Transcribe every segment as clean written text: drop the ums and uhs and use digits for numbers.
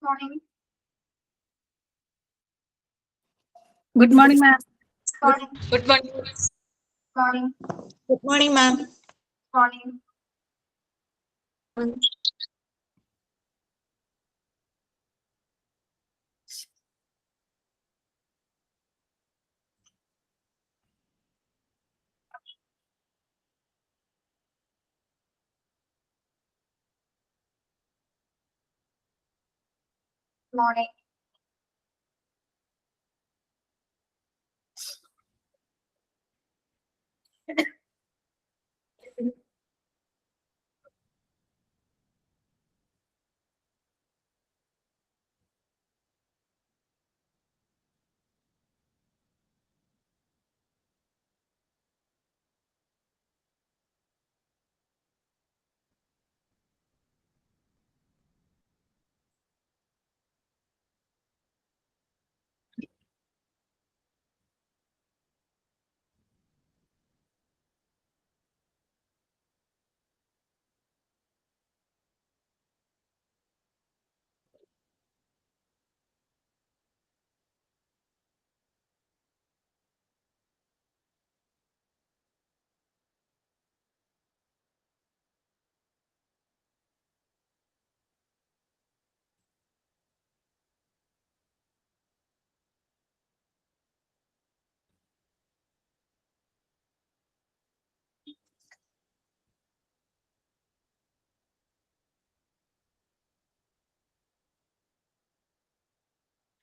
Morning. Good morning, ma'am. Morning. Good morning. Morning. Good morning, ma'am. Morning. Morning.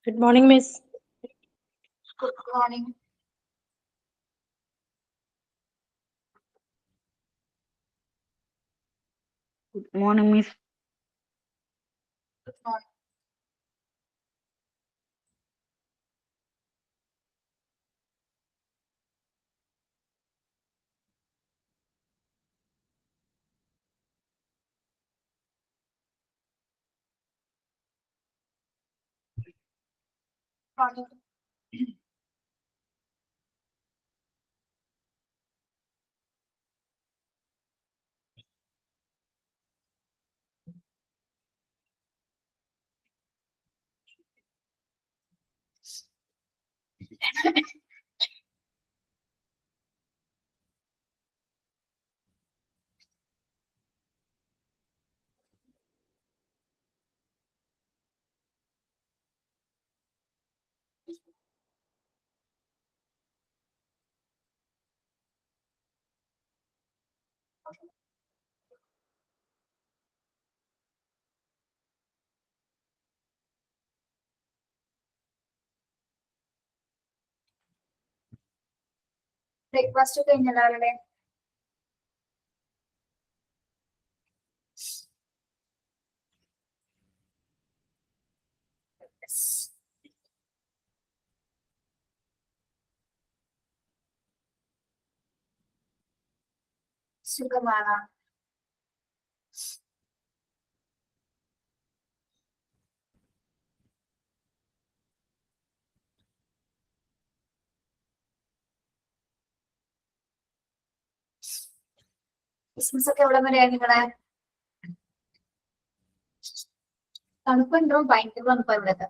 Good morning, Miss. Good morning. Good morning, Miss. Good morning. Morning. Breakfast കഴിഞ്ഞല്ലോ അവരുടെ സുഖമാണ്. Christmas ഒക്കെ എവിടെ വരെയാ നിങ്ങളെ? തണുപ്പുണ്ടോ? ഭയങ്കര തണുപ്പാ ഇവിടെയൊക്കെ.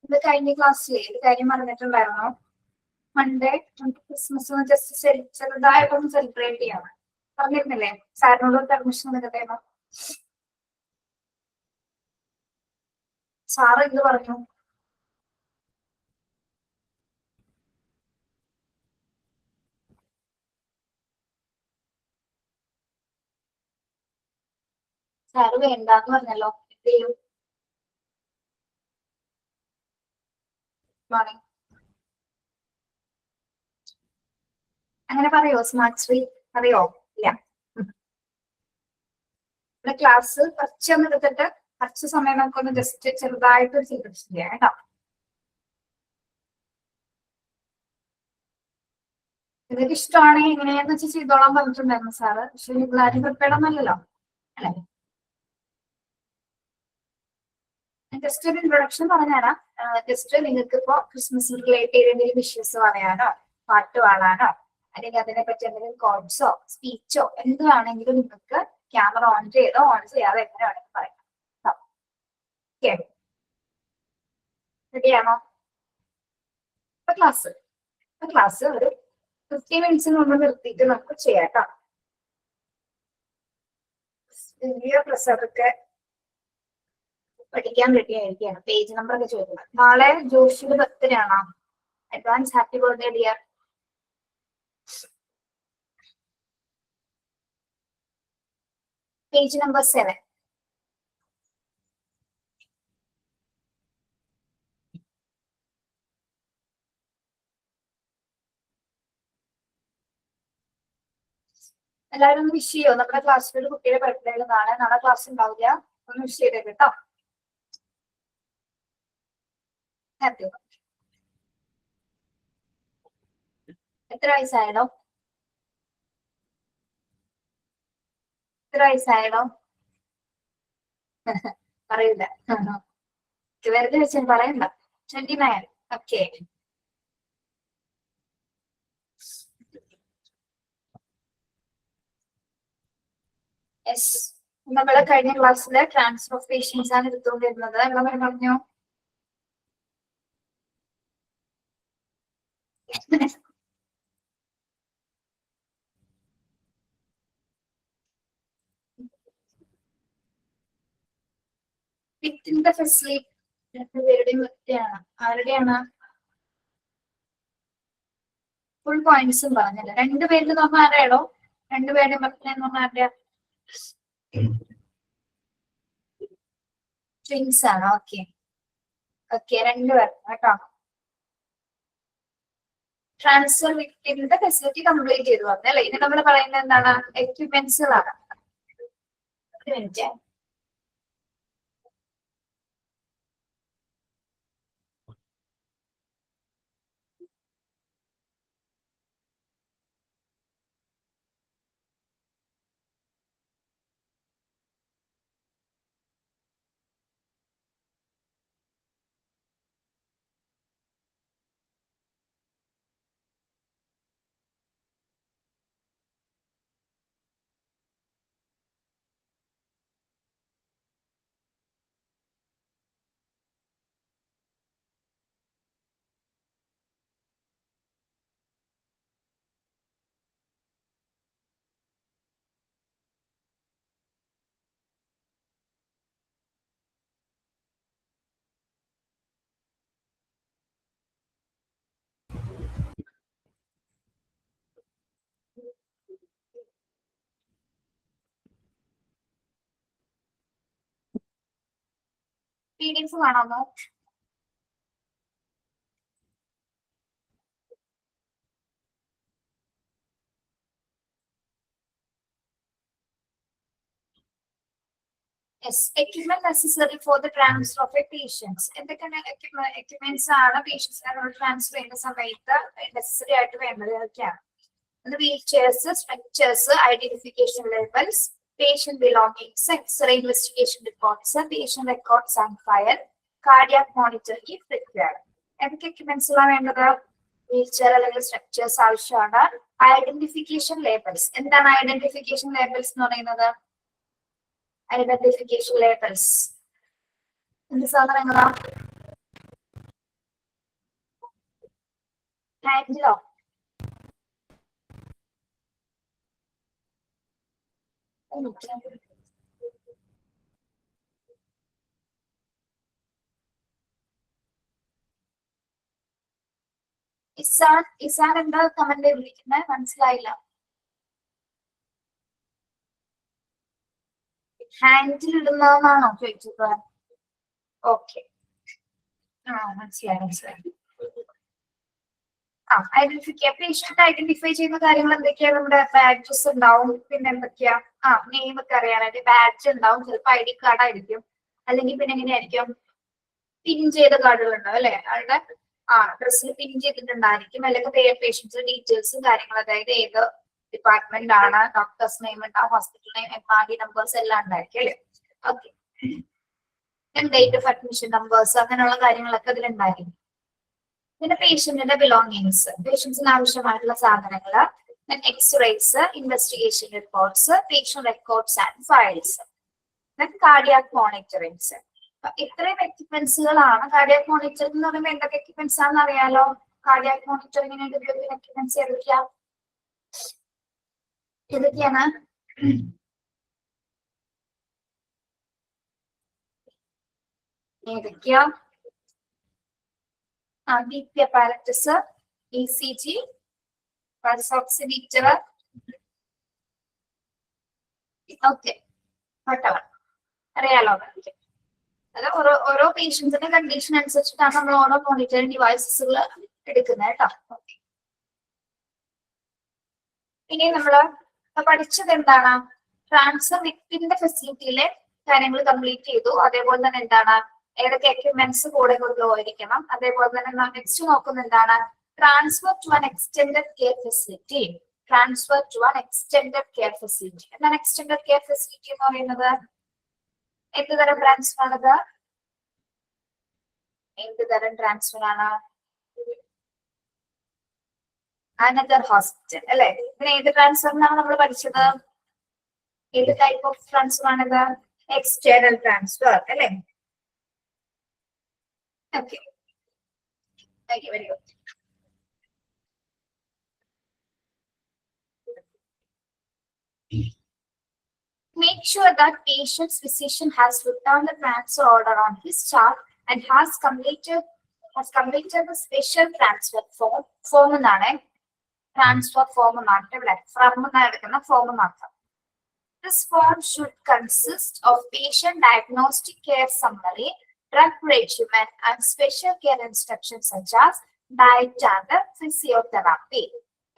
ഇത് കഴിഞ്ഞ ക്ലാസ്സിലെ ഒരു കാര്യം പറഞ്ഞിട്ടുണ്ടായിരുന്നോ? മൺഡേ നമുക്ക് ക്രിസ്മസ് ജസ്റ്റ് ചെറുതായിട്ടൊന്ന് സെലിബ്രേറ്റ് ചെയ്യണം പറഞ്ഞിരുന്നില്ലേ? സാറിനോട് പെർമിഷൻ എടുക്കട്ടെ. സാറ് എന്ത് പറഞ്ഞു? സാറ് വേണ്ടാന്ന് പറഞ്ഞല്ലോ. എന്ത് ചെയ്യും? മോർണിംഗ് അങ്ങനെ പറയോ? സ്മാർട്ട് ശ്രീ പറയോ? ഇല്ല. ഇവിടെ ക്ലാസ് കുറച്ചൊന്ന് എടുത്തിട്ട് കുറച്ച് സമയം നമുക്കൊന്ന് ജസ്റ്റ് ചെറുതായിട്ട് ഒരു സെലിബ്രേഷൻ ചെയ്യാം കേട്ടോ. നിങ്ങൾക്ക് ഇഷ്ടമാണെങ്കിൽ എങ്ങനെയാന്ന് വെച്ചാൽ ചെയ്തോളാൻ പറഞ്ഞിട്ടുണ്ടായിരുന്നു സാറ്. പക്ഷെ നിങ്ങൾ ആരും പ്രിപ്പയർഡ് ഒന്നല്ലല്ലോ അല്ലെ? ജസ്റ്റ് ഒരു ഇൻട്രൊഡക്ഷൻ പറഞ്ഞുതരാം. ജസ്റ്റ് നിങ്ങൾക്ക് ഇപ്പോ ക്രിസ്മസ് റിലേറ്റ് ചെയ്ത് എന്തെങ്കിലും വിഷസ് പറയാനോ പാട്ട് പാടാനോ അല്ലെങ്കിൽ അതിനെ പറ്റി എന്തെങ്കിലും കോഡ്സോ സ്പീച്ചോ എന്ത് വേണമെങ്കിലും നിങ്ങൾക്ക് ക്യാമറ ഓൺ ചെയ്തോ ഓൺ ചെയ്യാതെ എങ്ങനെ വേണമെങ്കിൽ പറയാം. റെഡിയാണോ? ക്ലാസ് ഒരു 50 മിനിറ്റ്സിന് മുമ്പ് നിർത്തിയിട്ട് നമുക്ക് ചെയ്യാം കേട്ടോ. വലിയ പ്രസവൊക്കെ പഠിക്കാൻ റെഡി ആയിരിക്കുകയാണ്. പേജ് നമ്പർ ഒക്കെ ചോദിക്കുന്നത്. നാളെ ജോഷിയുടെ ബർത്ത്ഡേ ആണോ? Advance happy birthday dear. Page number 7. എല്ലാവരും ഒന്ന് വിഷ് ചെയ്യോ? നമ്മുടെ ക്ലാസ്സിൽ ഒരു കുട്ടിയുടെ ബർത്ത്ഡേ നാളെ ക്ലാസ് ഉണ്ടാവില്ല. ഒന്ന് വിഷ് ചെയ്തേ കേട്ടോ. ഹാപ്പി. എത്ര വയസ്സായടോ? പറയില്ല. വെറുതെ വെച്ചാൽ പറയണ്ട. 29. ഓക്കെ. നമ്മള് കഴിഞ്ഞ ക്ലാസ്സിലെ ട്രാൻസ്ഫർ ഓഫ് പേഷ്യൻസ് ആണ് എടുത്തുകൊണ്ടിരുന്നത്. എന്താ പറഞ്ഞു? വിത്തിൻ ദ ഫെസിലിറ്റി രണ്ടുപേരുടെയും വ്യക്തിയാണ്. ആരുടെയാണ്? ഫുൾ പോയിന്റ്സും പറഞ്ഞല്ലോ. രണ്ടുപേരിൽ നമ്മൾ ആരാടോ? രണ്ടുപേരുടെയും ബർത്ത്ഡേ എന്ന് പറഞ്ഞാൽ ആരുടെയാ? ട്വിൻസ് ആണ്. ഓക്കെ. രണ്ടുപേർക്കും കേട്ടോ. ട്രാൻസ്ഫർ വിത്തിൻ്റെ ഫെസിലിറ്റി കംപ്ലീറ്റ് ചെയ്തു പറഞ്ഞല്ലേ. ഇനി നമ്മൾ പറയുന്നത് എന്താണ്? എക്യുപ്മെന്റ്സുകളാണ്. ഒരു minute. PDF കാണാമോ? Yes, equipment necessary for the transfer of a patients. എന്തൊക്കെയാണ് എക്യുപ്മെന്റ്സ് ആണ് പേഷ്യൻസിനെ ട്രാൻസ്ഫർ ചെയ്യുന്ന സമയത്ത് നെസസറി ആയിട്ട് വേണ്ടത് ഏതൊക്കെയാണ്? Wheel chairs, structures, identification labels, patient belongings, X-ray investigation reports, patient records and file, cardiac monitoring if required. എന്തൊക്കെ equipments ആണ് വേണ്ടത്? വീൽ ചെയർ അല്ലെങ്കിൽ സ്ട്രക്ചേഴ്സ് ആവശ്യമാണ്. Identification labels. എന്താണ് ഐഡന്റിഫിക്കേഷൻ ലേബൽസ് എന്ന് പറയുന്നത്? ഐഡന്റിഫിക്കേഷൻ ലേബൽസ് എന്ത് സാധനങ്ങളാ? ഹാൻഡിലോ? ഇസാൻ എന്താ കമന്റ് വിളിക്കുന്നത്? മനസ്സിലായില്ല. ഹാൻഡിൽ ഇടുന്നതാണോ ചോദിച്ചത്? ഓക്കെ. മനസ്സിലായി. പേഷ്യന്റ് ഐഡന്റിഫൈ ചെയ്യുന്ന കാര്യങ്ങൾ എന്തൊക്കെയാ? നമ്മുടെ ബാഡ്ജസ് ഉണ്ടാവും. പിന്നെ എന്തൊക്കെയാ? നെയിം ഒക്കെ അറിയാനായിട്ട് ബാഡ്ജ് ഉണ്ടാവും. ചിലപ്പോൾ ID കാർഡ് ആയിരിക്കും. അല്ലെങ്കിൽ പിന്നെ എങ്ങനെയായിരിക്കും? പിൻ ചെയ്ത കാർഡുകൾ ഉണ്ടാവും അല്ലെ? അവരുടെ ഡ്രസ്സിൽ പിൻ ചെയ്തിട്ടുണ്ടായിരിക്കും. അല്ലെങ്കിൽ പേഷ്യൻസിന്റെ ഡീറ്റെയിൽസും കാര്യങ്ങളും, അതായത് ഏത് ഡിപ്പാർട്ട്മെന്റ് ആണ്, ഡോക്ടേഴ്സ് നെയിം ഉണ്ടാവും, ഹോസ്പിറ്റൽ നെയിം, MRD നമ്പേഴ്സ് എല്ലാം ഉണ്ടായിരിക്കും അല്ലെ? Okay. Date of admission numbers അങ്ങനെയുള്ള കാര്യങ്ങളൊക്കെ അതിലുണ്ടായിരിക്കും. പിന്നെ പേഷ്യന്റിന്റെ ബിലോങ്ങിങ്സ്, പേഷ്യൻസിന് ആവശ്യമായിട്ടുള്ള സാധനങ്ങള്, X rays, investigation reports, patient records and files, cardiac monitorings. ഇത്രയും എക്യുപ്മെന്റ്സുകളാണ്. കാർഡിയാക് മോണിറ്ററിംഗ് എന്ന് പറയുമ്പോൾ എന്തൊക്കെ എക്യുപ്മെന്റ്സ് ആണെന്ന് അറിയാലോ. കാർഡിയാക് മോണിറ്ററിംഗിന് ഉപയോഗിക്കുന്ന എക്യുപ്മെന്റ്സ് ഏതൊക്കെയാണ്? ഏതൊക്കെയാ? BP apparatus, ECG, pulse oximeter, okay, അറിയാലോ. അത് ഓരോ പേഷ്യൻസിന്റെ കണ്ടീഷൻ അനുസരിച്ചിട്ടാണ് നമ്മൾ ഓരോ മോണിറ്ററിംഗ് ഡിവൈസസുകൾ എടുക്കുന്നത് കേട്ടോ. ഇനി നമ്മള് പഠിച്ചത് എന്താണ്? ട്രാൻസ്ഫർ വിത്തിന്റെ ഫെസിലിറ്റിയിലെ കാര്യങ്ങൾ കംപ്ലീറ്റ് ചെയ്തു. അതേപോലെ തന്നെ എന്താണ്, ഏതൊക്കെ എക്യുപ്മെന്റ്സ് കൂടെ കൊണ്ടുപോയിരിക്കണം. അതേപോലെ തന്നെ നെക്സ്റ്റ് നോക്കുന്ന എന്താണ്, transfer to an extended care facility. Transfer to an extended care facility. എന്താണ് എക്സ്റ്റെൻഡഡ് കെയർ ഫെസിലിറ്റി എന്ന് പറയുന്നത്? എന്ത് തരം ട്രാൻസ്ഫർ ആണത്? എന്ത് തരം ട്രാൻസ്ഫർ ആണ്? അനദർ ഹോസ്പിറ്റൽ അല്ലെ? പിന്നെ ഏത് ട്രാൻസ്ഫറിനാണ് നമ്മൾ പഠിച്ചത്? ഏത് ടൈപ്പ് ഓഫ് ട്രാൻസ്ഫർ ആണിത്? എക്സ്റ്റേണൽ ട്രാൻസ്ഫർ അല്ലെ? Okay, very good. Make sure that patient's physician has written the transfer order on his chart and has completed the special transfer form എന്നാണ്. ട്രാൻസ്ഫർ ഫോം മാത്രം ഇവിടെ ഫ്രം എടുക്കുന്ന form മാത്രം. This form should consist of patient diagnostic care summary, drug regimen and special care instructions such as diet and physiotherapy.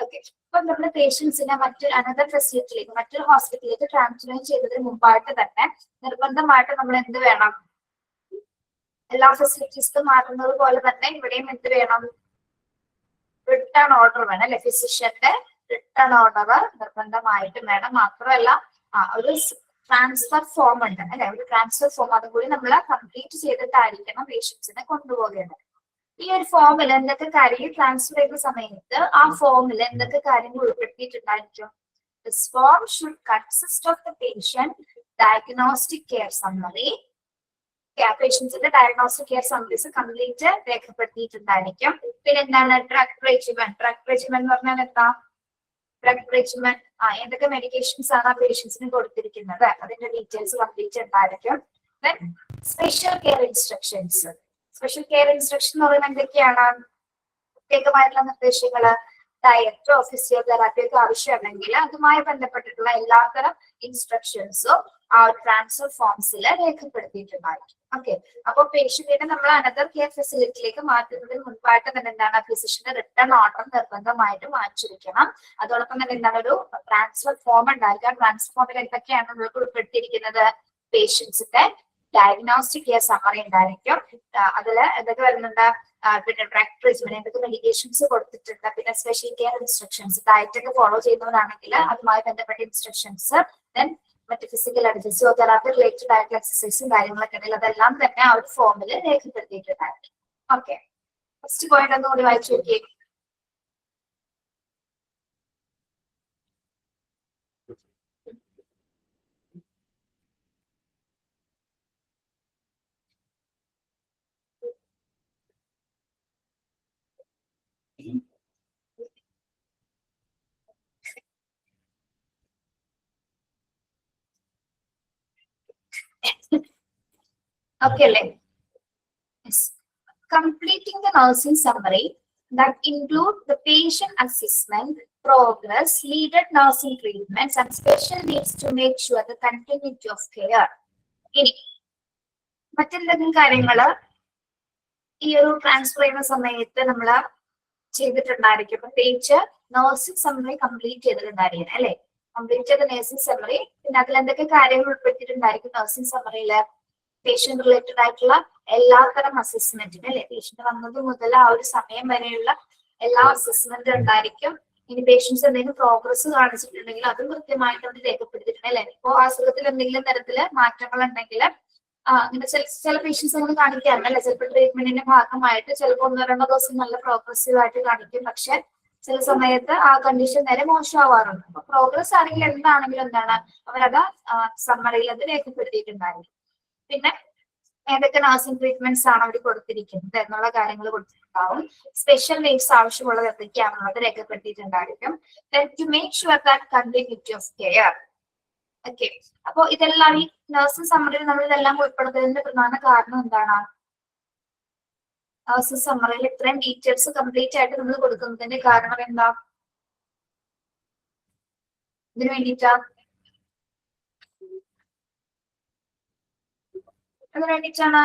Okay. അപ്പൊ നമ്മുടെ പേഷ്യൻസിനെ another ഫെസിലിറ്റിയിലേക്ക്, മറ്റൊരു ഹോസ്പിറ്റലിലേക്ക് transfer ചെയ്തതിന് മുമ്പായിട്ട് തന്നെ നിർബന്ധമായിട്ട് നമ്മൾ എന്ത് വേണം? എല്ലാ ഫെസിലിറ്റീസും മാറ്റുന്നത് പോലെ തന്നെ ഇവിടെയും എന്ത് വേണം? റിട്ടേൺ ഓർഡർ വേണം അല്ലെ? ഫിസിഷ്യന്റെ റിട്ടേൺ ഓർഡർ നിർബന്ധമായിട്ടും വേണം. മാത്രമല്ല ഒരു ട്രാൻസ്ഫർ ഫോം ഉണ്ട് അല്ലെ? ഒരു ട്രാൻസ്ഫർ ഫോം അതും കൂടി നമ്മൾ കംപ്ലീറ്റ് ചെയ്തിട്ടായിരിക്കണം പേഷ്യൻസിനെ കൊണ്ടുപോകേണ്ടത്. ഈ ഒരു ഫോമിൽ എന്തൊക്കെ കാര്യങ്ങൾ ട്രാൻസ്ഫർ ചെയ്യുന്ന സമയത്ത് ആ ഫോമിൽ എന്തൊക്കെ കാര്യങ്ങൾ ഉൾപ്പെടുത്തിയിട്ടുണ്ടായിരിക്കും? This form should consist of the patient diagnostic care summary. പേഷ്യൻസിന്റെ ഡയഗ്നോസ്റ്റിക് കെയർ സമ്മറീസ് കംപ്ലീറ്റ് രേഖപ്പെടുത്തിയിട്ടുണ്ടായിരിക്കും. പിന്നെ എന്താണ് ഡ്രഗ് റെജിമെൻ? ഡ്രഗ് റെജിമെൻ എന്ന് പറഞ്ഞാൽ എന്താ? ഡ്രഗ് റെജിമെൻ എന്തൊക്കെ മെഡിക്കേഷൻസ് ആണ് ആ പേഷ്യൻസിന് കൊടുത്തിരിക്കുന്നത് അതിന്റെ ഡീറ്റെയിൽസ് കംപ്ലീറ്റ് ഉണ്ടായിരിക്കും. Then special care instructions. Special care instruction എന്ന് പറയുന്നത് എന്തൊക്കെയാണ്? പ്രത്യേകമായിട്ടുള്ള നിർദ്ദേശങ്ങള്, ഡയറ്റോ ഫിസിയോതെറാപ്പിയോ ഒക്കെ ആവശ്യമുണ്ടെങ്കിൽ അതുമായി ബന്ധപ്പെട്ടിട്ടുള്ള എല്ലാത്തരം ഇൻസ്ട്രക്ഷൻസും ആ ട്രാൻസ്ഫർ ഫോംസിൽ രേഖപ്പെടുത്തിയിട്ടുണ്ടായിരിക്കും. ഓക്കെ, അപ്പൊ പേഷ്യന്റിനെ നമ്മൾ അനദർ കെയർ ഫെസിലിറ്റിയിലേക്ക് മാറ്റുന്നതിന് മുൻപായിട്ട് തന്നെ എന്താണ്, ഫിസിഷ്യന്റെ റിട്ടേൺ ഓർഡർ നിർബന്ധമായിട്ട് വാങ്ങിച്ചിരിക്കണം. അതോടൊപ്പം തന്നെ എന്താണ്, ഒരു ട്രാൻസ്ഫർ ഫോം ഉണ്ടായിരിക്കും. ട്രാൻസ്ഫർ ഫോമിൽ എന്തൊക്കെയാണ് നമ്മൾ ഉൾപ്പെടുത്തിയിരിക്കുന്നത്? പേഷ്യൻസിന്റെ ഡയഗ്നോസ്റ്റിക് കെയർ സമ്മറി ഉണ്ടായിരിക്കും. അതില് എന്തൊക്കെ വരുന്നുണ്ട്? പിന്നെ ഡ്രഗ് ട്രീറ്റ്മെന്റ്, എന്തൊക്കെ മെഡിക്കേഷൻസ് കൊടുത്തിട്ടുണ്ട്, പിന്നെ സ്പെഷ്യൽ കെയർ ഇൻസ്ട്രക്ഷൻസ്, ഡയറ്റ് ഒക്കെ ഫോളോ ചെയ്യുന്നവരാണെങ്കിൽ അതുമായി ബന്ധപ്പെട്ട ഇൻസ്ട്രക്ഷൻസ്, ദെൻ മറ്റ് ഫിസിക്കൽ ആയിട്ട് ഫിസിയോതെറാപ്പി റിലേറ്റഡ് ആയിട്ടുള്ള എക്സസൈസും കാര്യങ്ങളൊക്കെ ഉണ്ടെങ്കിൽ അതെല്ലാം തന്നെ ആ ഒരു ഫോമിൽ രേഖപ്പെടുത്തിയിട്ടുണ്ടായിരിക്കും. ഓക്കെ, ഫസ്റ്റ് പോയിന്റ് ഒന്നുകൂടി വായിച്ചു നോക്കിയേ. Okay, yes. Completing the nursing summary that include the patient assessment, progress, needed nursing treatments, and special needs to make sure the continuity of care. ഇനി മറ്റെന്തെങ്കിലും കാര്യങ്ങള് ഈ ഒരു ട്രാൻസ്ഫർ ചെയ്യുന്ന സമയത്ത് നമ്മൾ ചെയ്തിട്ടുണ്ടായിരിക്കും. പ്രത്യേകിച്ച് നഴ്സിംഗ് സമ്മറി കംപ്ലീറ്റ് ചെയ്തിട്ടുണ്ടായിരിക്കും അല്ലെ? കംപ്ലീറ്റ് ചെയ്ത നഴ്സിംഗ് സമ്മറി, പിന്നെ അതിൽ എന്തൊക്കെ കാര്യങ്ങൾ ഉൾപ്പെടുത്തിയിട്ടുണ്ടായിരിക്കും നഴ്സിംഗ് സമ്മറിയില്? പേഷ്യന്റ് റിലേറ്റഡ് ആയിട്ടുള്ള എല്ലാത്തരം അസസ്മെന്റിന് അല്ലെ? പേഷ്യന്റ് വന്നത് മുതൽ ആ ഒരു സമയം വരെയുള്ള എല്ലാ അസസ്മെന്റും ഉണ്ടായിരിക്കും. ഇനി പേഷ്യൻസ് എന്തെങ്കിലും പ്രോഗ്രസ് കാണിച്ചിട്ടുണ്ടെങ്കിൽ അതും കൃത്യമായിട്ട് അവർ രേഖപ്പെടുത്തിയിട്ടുണ്ട് അല്ലെ? ഇപ്പോ അസുഖത്തിൽ എന്തെങ്കിലും തരത്തില് മാറ്റങ്ങൾ ഉണ്ടെങ്കിൽ അങ്ങനെ ചില പേഷ്യൻസ് നമ്മൾ കാണിക്കാറുണ്ടല്ലേ, ചിലപ്പോൾ ട്രീറ്റ്മെന്റിന്റെ ഭാഗമായിട്ട് ചിലപ്പോൾ 1-2 ദിവസം നല്ല പ്രോഗ്രസീവ് ആയിട്ട് കാണിക്കും, പക്ഷെ ചില സമയത്ത് ആ കണ്ടീഷൻ നേരെ മോശമാവാറുണ്ട്. അപ്പൊ പ്രോഗ്രസ് ആണെങ്കിൽ എന്താണെങ്കിലും എന്താണ് അവരത് സമ്മറിയിൽ അത് രേഖപ്പെടുത്തിയിട്ടുണ്ടായിരിക്കും. പിന്നെ ഏതൊക്കെ നഴ്സിംഗ് ട്രീറ്റ്മെന്റ്സ് ആണ് അവർ കൊടുത്തിരിക്കുന്നത് എന്നുള്ള കാര്യങ്ങൾ കൊടുത്തിട്ടുണ്ടാവും. സ്പെഷ്യൽ നീഡ്സ് ആവശ്യമുള്ളത് എന്തൊക്കെയാണെന്നുള്ളത് രേഖപ്പെടുത്തിയിട്ടുണ്ടായിരിക്കും. To make sure that continuity of care. Okay, അപ്പൊ ഇതെല്ലാം ഈ നഴ്സിംഗ് സമ്മറിയിൽ നമ്മൾ ഇതെല്ലാം ഉൾപ്പെടുത്തുന്നതിന്റെ പ്രധാന കാരണം എന്താണ്? നഴ്സിംഗ് സമ്മറിയിൽ ഇത്രയും ഡീറ്റെയിൽസ് കംപ്ലീറ്റ് ആയിട്ട് നമ്മൾ കൊടുക്കുന്നതിന്റെ കാരണം എന്താ? ഇതിനു വേണ്ടിയിട്ടാ അതിനു വേണ്ടിയിട്ടാണ്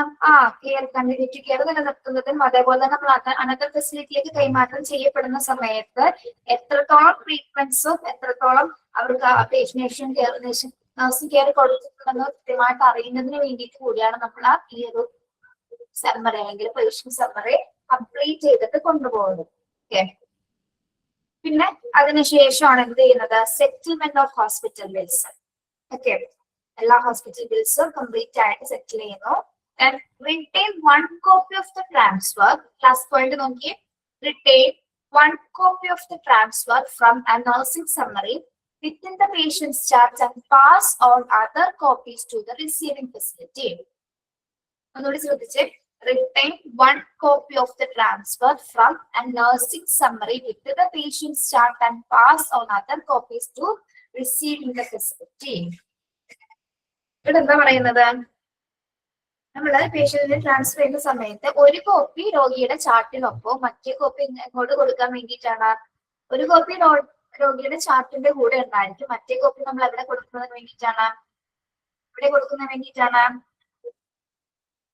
കെയർ കണ്ടിന്യൂറ്റി കെയർ നിലനിർത്തുന്നതും അതേപോലെ തന്നെ നമ്മൾ അനദർ ഫെസിലിറ്റിയിലേക്ക് കൈമാറ്റം ചെയ്യപ്പെടുന്ന സമയത്ത് എത്രത്തോളം ട്രീറ്റ്മെന്റ്സും എത്രത്തോളം അവർക്ക് പേഷ്യൻ കെയർ നഴ്സിംഗ് കെയർ കൊടുത്തിട്ടുണ്ടെന്ന് കൃത്യമായിട്ട് അറിയുന്നതിന് വേണ്ടിയിട്ട് കൂടിയാണ് നമ്മൾ ഈ ഒരു സമ്മറി അല്ലെങ്കിൽ പേഷ്യൻ സമ്മറി കംപ്ലീറ്റ് ചെയ്തിട്ട് കൊണ്ടുപോകുന്നത്. ഓക്കെ, പിന്നെ അതിനുശേഷമാണ് എന്ത് ചെയ്യുന്നത്? Settlement of hospital bills. Okay, എല്ലാ ഹോസ്പിറ്റൽ ബിൽസും കംപ്ലീറ്റ് ആയിട്ട് സെറ്റിൽ ചെയ്യുന്നു. Return 1 copy of the transfer. Last point നോക്കി, return 1 copy of the transfer from a nursing summary within the patient's chart and pass on other copies to the receiving facility. ഒന്നുകൂടി ശ്രദ്ധിച്ചേ, retain 1 copy of the transfer from a nursing summary with the patient's chart and pass on other copies to receiving the facility. ഇവിടെ എന്താ പറയുന്നത്? നമ്മള് പേഷ്യന്റിനെ transfer ചെയ്യുന്ന സമയത്ത് ഒരു copy രോഗിയുടെ ചാർട്ടിനൊപ്പം മറ്റേ കോപ്പി എങ്ങോട്ട് കൊടുക്കാൻ വേണ്ടിയിട്ടാണ്? ഒരു കോപ്പി രോഗിയുടെ ചാർട്ടിന്റെ കൂടെ ഉണ്ടായിരിക്കും, മറ്റേ കോപ്പി നമ്മൾ എവിടെ കൊടുക്കുന്നതിന് വേണ്ടിയിട്ടാണ്? ഇവിടെ കൊടുക്കുന്നതിന് വേണ്ടിയിട്ടാണ്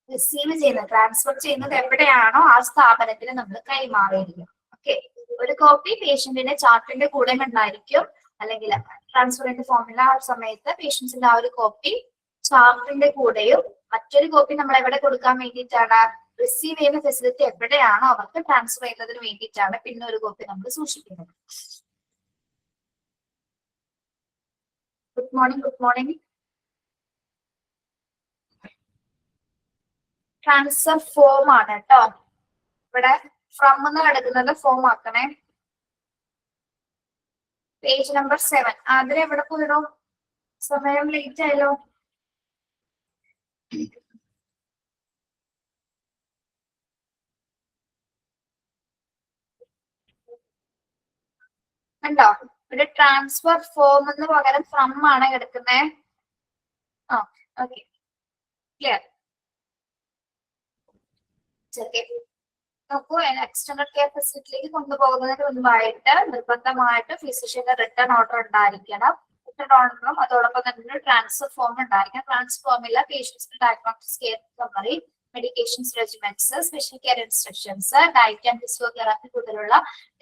റിസീവ് ചെയ്യുന്നത്, ട്രാൻസ്ഫർ ചെയ്യുന്നത് എവിടെയാണോ ആ സ്ഥാപനത്തിന് നമ്മൾ കൈമാറിയിരിക്കും. ഓക്കെ, ഒരു കോപ്പി പേഷ്യന്റിന്റെ ചാർട്ടിന്റെ കൂടെ ഉണ്ടായിരിക്കും, അല്ലെങ്കിൽ ട്രാൻസ്ഫറിന്റെ ഫോമിൽ ആ സമയത്ത് പേഷ്യൻസിന്റെ ആ ഒരു കോപ്പി ചാർട്ടിന്റെ കൂടെയും മറ്റൊരു കോപ്പി നമ്മൾ എവിടെ കൊടുക്കാൻ വേണ്ടിയിട്ടാണ്? റിസീവ് ചെയ്യുന്ന ഫെസിലിറ്റി എവിടെയാണോ അവർക്ക് ട്രാൻസ്ഫർ ചെയ്യുന്നതിന് വേണ്ടിയിട്ടാണ് പിന്നെ ഒരു കോപ്പി നമ്മൾ സൂക്ഷിക്കുന്നത്. Good morning. Good morning. Transfer form ആണ് കേട്ടോ. ഇവിടെ ഫ്രം എന്ന് കിടക്കുന്നത് ഫോം ആക്കണേ. Page number 7. അതിലെവിടെ പോയിടോ? സമയം ലേറ്റ് ആയല്ലോ. ഉണ്ടോ? ഇവിടെ ട്രാൻസ്ഫർ ഫോം എന്ന് പകരം ഫ്രം ആണ് കിടക്കുന്നേ. Okay, clear. നോക്കൂ, എക്സ്റ്റൻഡ് കെയർ ഫെസിലിറ്റിയിലേക്ക് കൊണ്ടുപോകുന്നതിന് മുൻപായിട്ട് നിർബന്ധമായിട്ട് ഫിസിഷ്യന്റെ റിട്ടേൺ ഓർഡർ ഉണ്ടായിരിക്കണം. റിട്ടേൺ ഓർഡറും അതോടൊപ്പം തന്നെ ട്രാൻസ്ഫർ ഫോം ഉണ്ടായിരിക്കണം. ട്രാൻസ്ഫർ ഫോമിൽ പേഷ്യൻസിന്റെ diagnostic care summary, medications regiments, special care instructions, diet and physiotherapy പോലുള്ള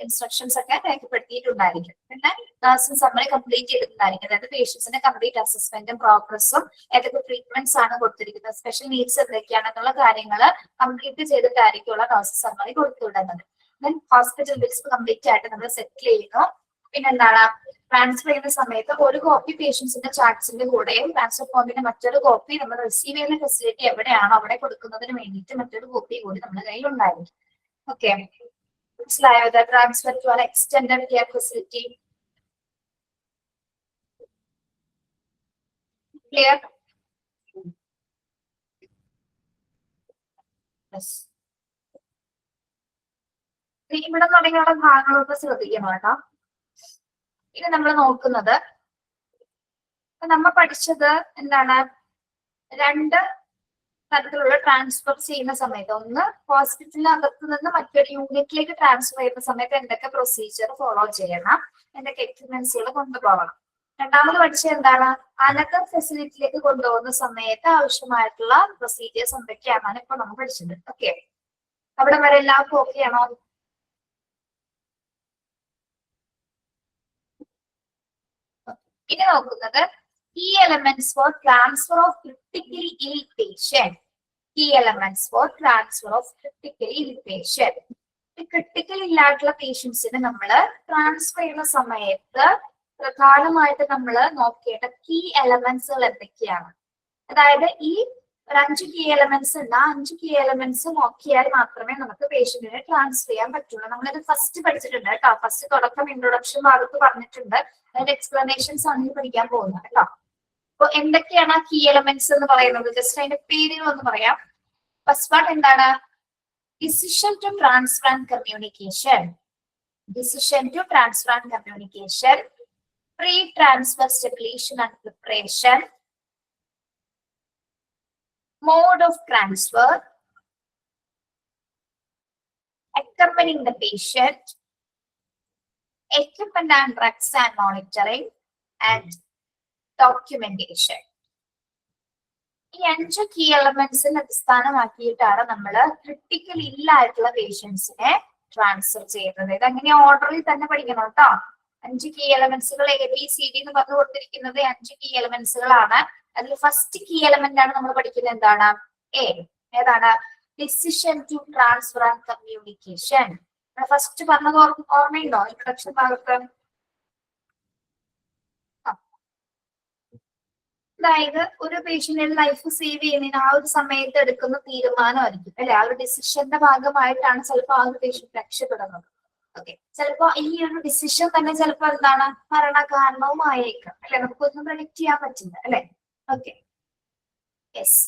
ഇൻസ്ട്രക്ഷൻസ് ഒക്കെ രേഖപ്പെടുത്തിയിട്ടുണ്ടായിരിക്കും. പിന്നെ നഴ്സിംഗ് സമ്മറി കംപ്ലീറ്റ് ചെയ്തിട്ടുണ്ടായിരിക്കും. അതായത് പേഷ്യൻസിന്റെ കംപ്ലീറ്റ് അസസ്മെന്റും പ്രോഗ്രസും ഏതൊക്കെ ട്രീറ്റ്മെന്റ്സ് ആണ് കൊടുത്തിരിക്കുന്നത്, സ്പെഷ്യൽ നീഡ്സ് എന്തൊക്കെയാണെന്നുള്ള കാര്യങ്ങൾ കംപ്ലീറ്റ് ചെയ്തിട്ടായിരിക്കുള്ള നഴ്സിംഗ് സമ്മറി കൊടുത്തുവിടുന്നത്. ദെൻ ഹോസ്പിറ്റൽ ബിൽസ് കംപ്ലീറ്റ് ആയിട്ട് നമ്മൾ സെറ്റിൽ ചെയ്യുന്നു. പിന്നെന്താണ്? ട്രാൻസ്ഫർ ചെയ്യുന്ന സമയത്ത് ഒരു കോപ്പി പേഷ്യൻസിന്റെ ചാർട്ട്സിന്റെ കൂടെയും ട്രാൻസ്ഫർ ഫോമിന്റെ മറ്റൊരു കോപ്പി നമ്മൾ റിസീവ് ചെയ്യുന്ന ഫെസിലിറ്റി എവിടെയാണോ അവിടെ കൊടുക്കുന്നതിന് വേണ്ടിയിട്ട് മറ്റൊരു കോപ്പി കൂടി നമ്മുടെ കയ്യിൽ ഉണ്ടായിരിക്കും. ഓക്കെ, മനസ്സിലായോ? Transfer to an extended care facility. Clear? ഇവിടെ തുടങ്ങിയുള്ള ഭാഗങ്ങളൊക്കെ ശ്രദ്ധിക്കണം കേട്ടോ. ഇനി നമ്മൾ നോക്കുന്നത്, നമ്മൾ പഠിച്ചത് എന്താണ്? 2 തരത്തിലുള്ള ട്രാൻസ്ഫർ ചെയ്യുന്ന സമയത്ത്, ഒന്ന് ഹോസ്പിറ്റലിനകത്ത് നിന്ന് മറ്റൊരു യൂണിറ്റിലേക്ക് ട്രാൻസ്ഫർ ചെയ്യുന്ന സമയത്ത് എന്തൊക്കെ പ്രൊസീജിയർ ഫോളോ ചെയ്യണം, എന്തൊക്കെ എക്യുപ്മെന്റ്സുകൾ കൊണ്ടുപോകണം. രണ്ടാമത് പഠിച്ചത് എന്താണ്? അനദർ ഫെസിലിറ്റിയിലേക്ക് കൊണ്ടുപോകുന്ന സമയത്ത് ആവശ്യമായിട്ടുള്ള പ്രൊസീജിയേഴ്സ് എന്തൊക്കെയാണെന്നാണ് ഇപ്പൊ നമ്മൾ പഠിച്ചത്. ഓക്കെ, അവിടെ വരെ എല്ലാവർക്കും ഓക്കെ ആണോ? ഇനി നോക്കുന്നത് key elements for transfer of critically ill patient. Key elements for transfer of critically ill patient. Critical ഇല്ലായിട്ടുള്ള പേഷ്യൻസിന് നമ്മൾ ട്രാൻസ്ഫർ ചെയ്യുന്ന സമയത്ത് പ്രധാനമായിട്ട് നമ്മൾ നോക്കേണ്ട കീ എലമെന്റ്സുകൾ എന്തൊക്കെയാണ്? അതായത് ഈ ഒരു 5 കീ എലമെന്റ്സ് ഉണ്ട്. ആ 5 കീ എലമെന്റ്സ് നോക്കിയാൽ മാത്രമേ നമുക്ക് പേഷ്യന്റിനെ ട്രാൻസ്ഫർ ചെയ്യാൻ പറ്റുള്ളൂ. നമ്മളിത് ഫസ്റ്റ് പഠിച്ചിട്ടുണ്ട് കേട്ടോ. ഫസ്റ്റ് തുടക്കം ഇൻട്രൊഡക്ഷൻ ഭാഗത്ത് പറഞ്ഞിട്ടുണ്ട്. അതിന്റെ എക്സ്പ്ലനേഷൻസ് ആണ് ഈ പഠിക്കാൻ പോകുന്നത് കേട്ടോ. അപ്പൊ എന്തൊക്കെയാണ് ആ കീ എലമെന്റ്സ് എന്ന് പറയുന്നത്? ജസ്റ്റ് അതിന്റെ പേരുകൾ ഒന്ന് പറയാം. ഫസ്റ്റ് പാർട്ട് എന്താണ്? Decision to transfer and communication. Decision to transfer and communication. Pre-transfer stipulation and preparation, mode of transfer, accompanying the patient, equipment and drugs and monitoring, and documentation. ഈ 5 key എലമെന്റ്സിനെ അടിസ്ഥാനമാക്കിയിട്ടാണ് നമ്മൾ critical ഇല്ലായിട്ടുള്ള പേഷ്യൻസിനെ transfer ചെയ്യുന്നത്. ഇത് അങ്ങനെ ഓർഡറിൽ തന്നെ പഠിക്കണം കേട്ടോ. 5 കീ എലമെന്റ്സുകൾ ABCD എന്ന് പറഞ്ഞു കൊടുത്തിരിക്കുന്നത് 5 കീ എലമെന്റ്സുകളാണ്. അതിൽ ഫസ്റ്റ് കീ എലമെന്റ് ആണ് നമ്മൾ പഠിക്കുന്നത്. എന്താണ്? എ. ഏതാണ്? Decision to transfer and communication. First പറഞ്ഞത് ഓർമ്മയുണ്ടോ ഇൻട്രൊഡക്ഷൻ ഭാഗത്ത്? അതായത് ഒരു പേഷ്യന്റിന്റെ ലൈഫ് സേവ് ചെയ്യുന്നതിന് ആ ഒരു സമയത്ത് എടുക്കുന്ന തീരുമാനമായിരിക്കും അല്ലെ. ആ ഒരു ഡിസിഷന്റെ ഭാഗമായിട്ടാണ് ചിലപ്പോൾ ആ ഒരു പേഷ്യന്റ് രക്ഷപ്പെടുന്നത്. ഓക്കെ, ചിലപ്പോ ഈ ഒരു ഡിസിഷൻ തന്നെ ചിലപ്പോ എന്താണ് മരണകാരണവുമായേക്കാം അല്ലെ. നമുക്കൊന്നും പ്രഡിക്ട് ചെയ്യാൻ പറ്റില്ല അല്ലെ. Okay, yes.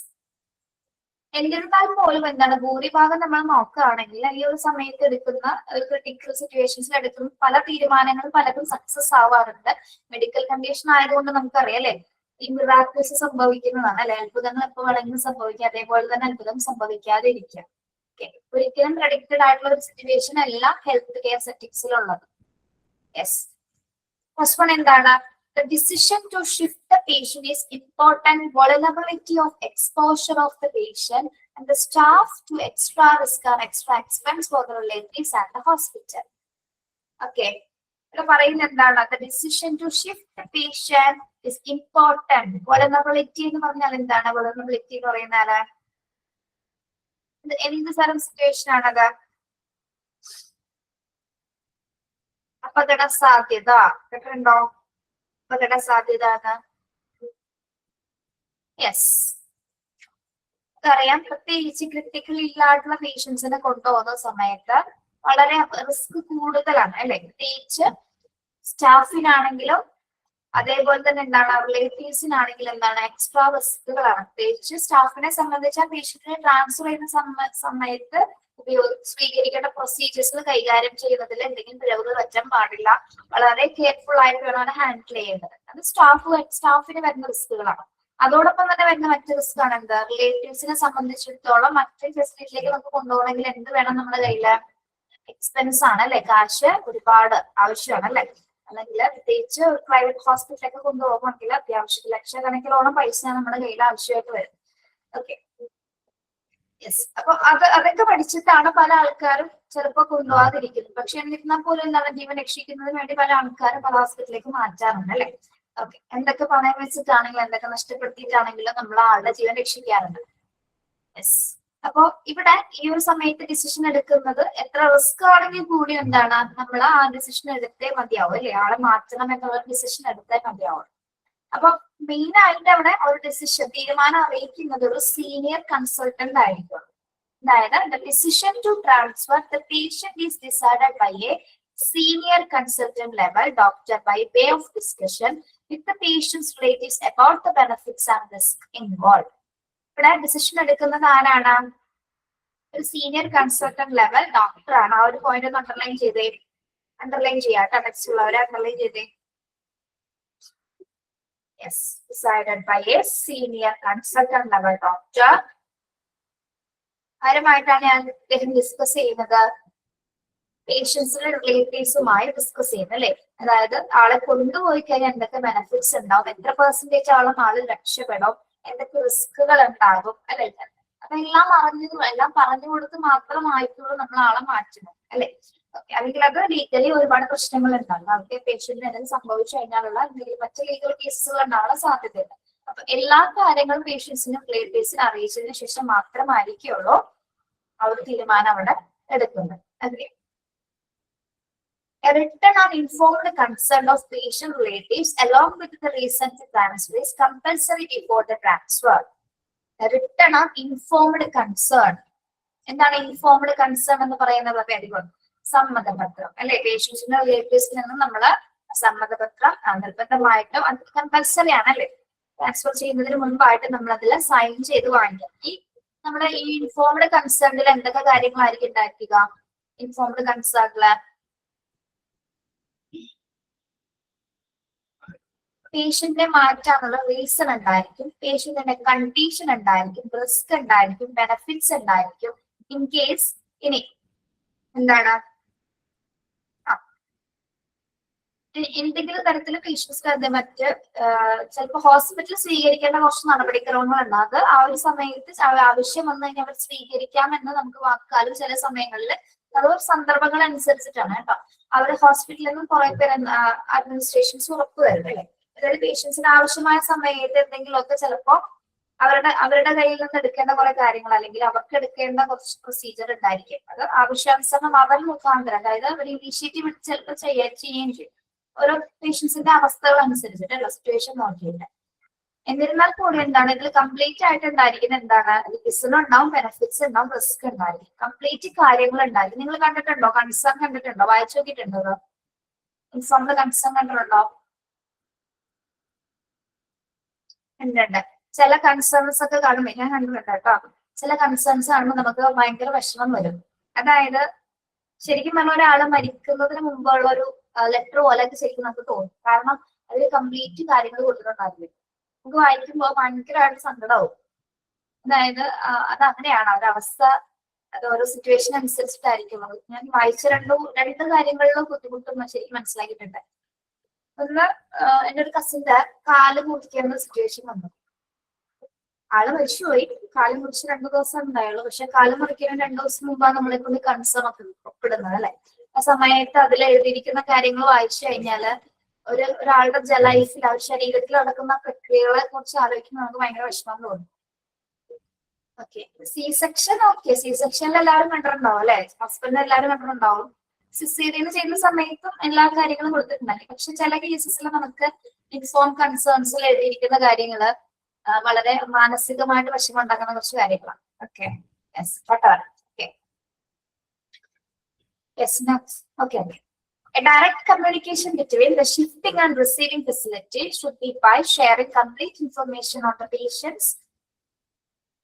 എന്നിരുന്നാൽ പോലും എന്താണ് ഭൂരിഭാഗം നമ്മൾ നോക്കുകയാണെങ്കിൽ ഈ ഒരു സമയത്ത് എടുക്കുന്ന ഒരു ക്രിട്ടിക്കൽ സിറ്റുവേഷൻസിൽ എടുക്കുന്ന പല തീരുമാനങ്ങളും പലതും സക്സസ് ആവാറുണ്ട്. മെഡിക്കൽ കണ്ടീഷൻ ആയതുകൊണ്ട് നമുക്കറിയാം അല്ലെ, ഈ മിറാക്കിൾസ് സംഭവിക്കുന്നതാണ് അല്ലെ. അത്ഭുതങ്ങൾ എപ്പോൾ വേണമെങ്കിലും സംഭവിക്കാം. അതേപോലെ തന്നെ അത്ഭുതം സംഭവിക്കാതെ ഇരിക്കാം. ഒരിക്കലും പ്രഡിക്റ്റഡ് ആയിട്ടുള്ള ഒരു സിറ്റുവേഷൻ അല്ല ഹെൽത്ത് കെയർ സെറ്റിംഗ്സിലുള്ളത്. യെസ്, ഫസ്റ്റ് വൺ എന്താണ്? The decision to shift the patient is important. Vulnerability of exposure of the patient and the staff to extra risk or extra expense for the relatives and the hospital. Okay, ഇവിടെ പറയുന്നത് എന്താണ്? The decision to shift the patient is important. Vulnerability എന്ന് പറഞ്ഞാൽ എന്താണ്? Vulnerability എന്ന് പറയുന്നത് എന്ത് തരം സിറ്റുവേഷൻ ആണത്? അപകട സാധ്യത. കേട്ടിട്ടുണ്ടോ? അപകട സാധ്യത. യെസ്, അറിയാം. പ്രത്യേകിച്ച് ക്രിട്ടിക്കൽ ഇല്ലായിട്ടുള്ള പേഷ്യൻസിനെ കൊണ്ടുപോകുന്ന സമയത്ത് വളരെ റിസ്ക് കൂടുതലാണ് അല്ലെ. പ്രത്യേകിച്ച് സ്റ്റാഫിനാണെങ്കിലും അതേപോലെ തന്നെ എന്താണ് റിലേറ്റീവ്സിനാണെങ്കിലും എന്താണ് എക്സ്ട്രാ റിസ്കുകളാണ്. പ്രത്യേകിച്ച് സ്റ്റാഫിനെ സംബന്ധിച്ച് ആ പേഷ്യന്റിനെ ട്രാൻസ്ഫർ ചെയ്യുന്ന സമയത്ത് സ്വീകരിക്കേണ്ട പ്രൊസീജിയേഴ്സ് കൈകാര്യം ചെയ്യുന്നതിൽ എന്തെങ്കിലും പിഴവുകൾ പറ്റാൻ പാടില്ല. വളരെ കെയർഫുൾ ആയിട്ട് വേണം ഹാൻഡിൽ ചെയ്യേണ്ടത്. അത് സ്റ്റാഫിന് വരുന്ന റിസ്കുകളാണ്. അതോടൊപ്പം തന്നെ വരുന്ന മറ്റു റിസ്ക് ആണ് എന്ത്? റിലേറ്റീവ്സിനെ സംബന്ധിച്ചിടത്തോളം മറ്റു ഫെസിലിറ്റിയിലേക്ക് നമുക്ക് കൊണ്ടുപോകണമെങ്കിൽ എന്ത് വേണം നമ്മുടെ കയ്യില്? എക്സ്പെൻസ് ആണ് അല്ലെ. കാശ് ഒരുപാട് ആവശ്യമാണ് അല്ലെ. അല്ലെങ്കിൽ പ്രത്യേകിച്ച് പ്രൈവറ്റ് ഹോസ്പിറ്റലൊക്കെ കൊണ്ടുപോകുമെങ്കിൽ അത്യാവശ്യം ലക്ഷക്കണക്കിനോളം പൈസ നമ്മുടെ കയ്യിൽ ആവശ്യമായിട്ട് വരും. Okay, yes. അപ്പൊ അതൊക്കെ പഠിച്ചിട്ടാണ് പല ആൾക്കാരും ചിലപ്പോൾ കൊണ്ടുപോകാതിരിക്കുന്നത്. പക്ഷെ എന്നിരുന്നാൽ പോലും എന്താണ് ജീവൻ രക്ഷിക്കുന്നതിന് വേണ്ടി പല ആൾക്കാരും പല ഹോസ്പിറ്റലിലേക്ക് മാറ്റാറുണ്ട് അല്ലെ. ഓക്കെ, എന്തൊക്കെ പണയം വെച്ചിട്ടാണെങ്കിലും എന്തൊക്കെ നഷ്ടപ്പെടുത്തിയിട്ടാണെങ്കിലും നമ്മൾ ആളുടെ ജീവൻ രക്ഷിക്കാറുണ്ട്. യെസ്. അപ്പോ ഇവിടെ ഈ ഒരു സമയത്ത് ഡിസിഷൻ എടുക്കുന്നത് എത്ര റിസ്ക് ആണെങ്കിൽ കൂടി എന്താണ് നമ്മൾ ആ ഡിസിഷൻ എടുത്തേ മതിയാവും അല്ലെ. ആളെ മാറ്റണം എന്നുള്ള ഡിസിഷൻ എടുത്തേ മതിയാവും. അപ്പൊ മെയിൻ ആയിട്ട് അവിടെ ഒരു ഡിസിഷൻ തീരുമാനം അറിയിക്കുന്നത് ഒരു സീനിയർ കൺസൾട്ടന്റ് ആയിരിക്കും. അതായത് the decision to transfer the patient is decided by a senior consultant level doctor by way of discussion with the patient's relatives about the benefits and risk involved. ഇവിടെ decision എടുക്കുന്നത് ആരാണ്? ഒരു senior consultant level doctor ആണ്. ആ ഒരു point ഒന്ന് underline ചെയ്തേ. Underline ചെയ്യാട്ടോ. ടെക്സ്റ്റ് ഉള്ളവരെ അണ്ടർലൈൻ ചെയ്തേ. Yes, decided by a senior consultant level doctor. ആരുമായിട്ടാണ് ഞാൻ അദ്ദേഹം ഡിസ്കസ് ചെയ്യുന്നത്? പേഷ്യൻസിന്റെ റിലേറ്റീവ്സുമായി ഡിസ്കസ് ചെയ്യുന്നത് അല്ലെ. അതായത് ആളെ കൊണ്ടുപോയി കഴിഞ്ഞാൽ എന്തൊക്കെ ബെനിഫിറ്റ്സ് ഉണ്ടാവും, എത്ര പെർസെന്റേജ് ആള് രക്ഷപ്പെടും, എന്തൊക്കെ റിസ്കുകൾ ഉണ്ടാകും അല്ലെ. അതെല്ലാം പറഞ്ഞു കൊടുത്ത് മാത്രമായിട്ടുള്ളൂ നമ്മൾ ആളെ മാറ്റുന്നത് അല്ലെ. അല്ലെങ്കിൽ അത് ലീഗലി ഒരുപാട് പ്രശ്നങ്ങൾ ഉണ്ടാകും. അവർക്ക് പേഷ്യന്റിന് എന്തെങ്കിലും സംഭവിച്ചു കഴിഞ്ഞാലുള്ള മറ്റു ലീഗൽ കേസുകൾ ഉണ്ടാകാൻ സാധ്യതയുണ്ട്. അപ്പൊ എല്ലാ കാര്യങ്ങളും പേഷ്യൻസിനും റിലേറ്റീവ്സിനും അറിയിച്ചതിന് ശേഷം മാത്രമായിരിക്കുള്ളൂ ആ ഒരു തീരുമാനം അവിടെ എടുക്കുന്നത്. അതെ, a written and informed consent of patient relatives along with the recent transfer is compulsory before the transfer. Written on informed concern. എന്താണ് ഇൻഫോംഡ് കൺസേൺ എന്ന് പറയുന്നത്? പേരുകൾ സമ്മതപത്രം അല്ലെ? പേഷ്യൻസിന്റെ റിലേറ്റീവ്സിൽ നിന്നും നമ്മള് സമ്മതപത്രം നിർബന്ധമായിട്ടും അത് കമ്പൽസറി ആണ് അല്ലെ? ട്രാൻസ്ഫർ ചെയ്യുന്നതിന് മുൻപായിട്ട് നമ്മൾ അതിൽ സൈൻ ചെയ്ത് വാങ്ങിക്കാം. ഈ നമ്മുടെ ഈ ഇൻഫോംഡ് കൺസേണിൽ എന്തൊക്കെ കാര്യങ്ങളായിരിക്കും ഉണ്ടാക്കുക? ഇൻഫോംഡ് കൺസേണില് പേഷ്യന്റിനെ മാറ്റാനുള്ള റീസൺ ഉണ്ടായിരിക്കും, പേഷ്യന്റിന്റെ കണ്ടീഷൻ ഉണ്ടായിരിക്കും, റിസ്ക് ഉണ്ടായിരിക്കും, ബെനഫിറ്റ്സ് ഉണ്ടായിരിക്കും. ഇൻ കേസ് ഇനി എന്താണ് എന്തെങ്കിലും തരത്തിൽ പേഷ്യൻസിന് അത് മറ്റ് ചിലപ്പോൾ ഹോസ്പിറ്റലിൽ സ്വീകരിക്കേണ്ട കുറച്ച് നടപടിക്രമങ്ങളുണ്ട്. അത് ആ ഒരു സമയത്ത് ആവശ്യം വന്നു കഴിഞ്ഞാൽ അവർ സ്വീകരിക്കാമെന്ന് നമുക്ക് വാക്കാലും ചില സമയങ്ങളിൽ അത് സന്ദർഭങ്ങൾ അനുസരിച്ചിട്ടാണ് കേട്ടോ. അവർ ഹോസ്പിറ്റലിൽ നിന്നും കുറെ പേര് അഡ്മിനിസ്ട്രേഷൻസ് ഉറപ്പ് തരും അല്ലെ? അതായത് പേഷ്യൻസിന് ആവശ്യമായ സമയത്ത് എന്തെങ്കിലുമൊക്കെ ചിലപ്പോ അവരുടെ കയ്യിൽ നിന്ന് എടുക്കേണ്ട കുറെ കാര്യങ്ങൾ അല്ലെങ്കിൽ അവർക്ക് എടുക്കേണ്ട കുറച്ച് പ്രൊസീജിയർ ഉണ്ടായിരിക്കും. അത് ആവശ്യാനുസരണം അവർ മുഖാന്തരം, അതായത് അവർ ഇനീഷ്യേറ്റീവ് എടുത്ത് ചിലപ്പോൾ ചെയ്യുകയും ചെയ്യും. ഓരോ പേഷ്യൻസിന്റെ അവസ്ഥകൾ അനുസരിച്ചിട്ടല്ല, സിറ്റുവേഷൻ നോക്കിയിട്ട്. എന്നിരുന്നാൽ കൂടി എന്താണ് ഇതിൽ കംപ്ലീറ്റ് ആയിട്ട് ഉണ്ടായിരിക്കുന്നത്? എന്താണ് റിസ്ക് ഉണ്ടാവും, ബെനിഫിറ്റ്സ് ഉണ്ടാവും, റിസ്ക് ഉണ്ടായിരിക്കും, കംപ്ലീറ്റ് കാര്യങ്ങൾ ഉണ്ടായിരിക്കും. നിങ്ങൾ കണ്ടിട്ടുണ്ടോ? കൺസേൺ കണ്ടിട്ടുണ്ടോ? വായിച്ചു നോക്കിയിട്ടുണ്ടോ? ഇൻഫോംഡ് കൺസേൺ കണ്ടിട്ടുണ്ടോ? ഉണ്ട്. ചില കൺസേൺസ് ഒക്കെ കാണുമ്പോൾ ഞാൻ കണ്ടിട്ടുണ്ട് കേട്ടോ. ചില കൺസേൺസ് കാണുമ്പോൾ നമുക്ക് ഭയങ്കര വിഷമം വരും. അതായത് ശരിക്കും പറഞ്ഞ ഒരാള് മരിക്കുന്നതിന് മുമ്പുള്ള ഒരു ലെറ്റർ പോലെയൊക്കെ ശരിക്കും നമുക്ക് തോന്നും. കാരണം അതിൽ കംപ്ലീറ്റ് കാര്യങ്ങൾ കൊടുത്തിട്ടുണ്ടാവില്ല. നമുക്ക് വായിക്കുമ്പോൾ ഭയങ്കരമായിട്ട് സങ്കടമാവും. അതായത് അത് അങ്ങനെയാണ് അവരവസ്ഥ, അത് ഓരോ സിറ്റുവേഷൻ അനുസരിച്ചിട്ടായിരിക്കും. ഞാൻ വായിച്ച രണ്ട് കാര്യങ്ങളിലും ബുദ്ധിമുട്ടും ശരിക്കും മനസ്സിലാക്കിയിട്ടുണ്ട്. ഒന്ന്, എൻ്റെ ഒരു കസിന്റെ കാല് മുറിക്കേണ്ട സിറ്റുവേഷൻ വന്നു. ആള് മരിച്ചുപോയി. കാല് മുറിച്ച് 2 ദിവസം ഉണ്ടായുള്ളൂ. പക്ഷെ കാല് മുറിക്കുന്ന 2 ദിവസം മുമ്പാണ് നമ്മളെ കൊണ്ട് കൺസേൺ ഒക്കെ ഒപ്പിടുന്നത് അല്ലെ? ആ സമയത്ത് അതിൽ എഴുതിയിരിക്കുന്ന കാര്യങ്ങൾ വായിച്ചു കഴിഞ്ഞാല് ഒരാളുടെ ലൈഫിൽ ആ ശരീരത്തിൽ നടക്കുന്ന പ്രക്രിയകളെ കുറിച്ച് ആലോചിക്കുമ്പോൾ നമുക്ക് ഭയങ്കര വിഷമം തോന്നും. ഓക്കെ, സി സെക്ഷനിൽ എല്ലാവരും കണ്ടിട്ടുണ്ടാവും അല്ലെ? ഹസ്ബൻഡ് എല്ലാവരും കണ്ടിട്ടുണ്ടാവും. സിസേറിയൻ ചെയ്യുന്ന സമയത്തും എല്ലാ കാര്യങ്ങളും കൊടുത്തിട്ടുണ്ടായി. പക്ഷെ ചില കേസസിൽ നമുക്ക് ഇൻഫോം കൺസേൺസിൽ എഴുതിയിരിക്കുന്ന കാര്യങ്ങള് വളരെ മാനസികമായിട്ട് വിഷമം ഉണ്ടാക്കുന്ന കുറച്ച് കാര്യങ്ങളാണ്. Okay, yes, okay, yes, okay. A direct communication between the shifting and receiving facility should be by sharing complete information on the patient's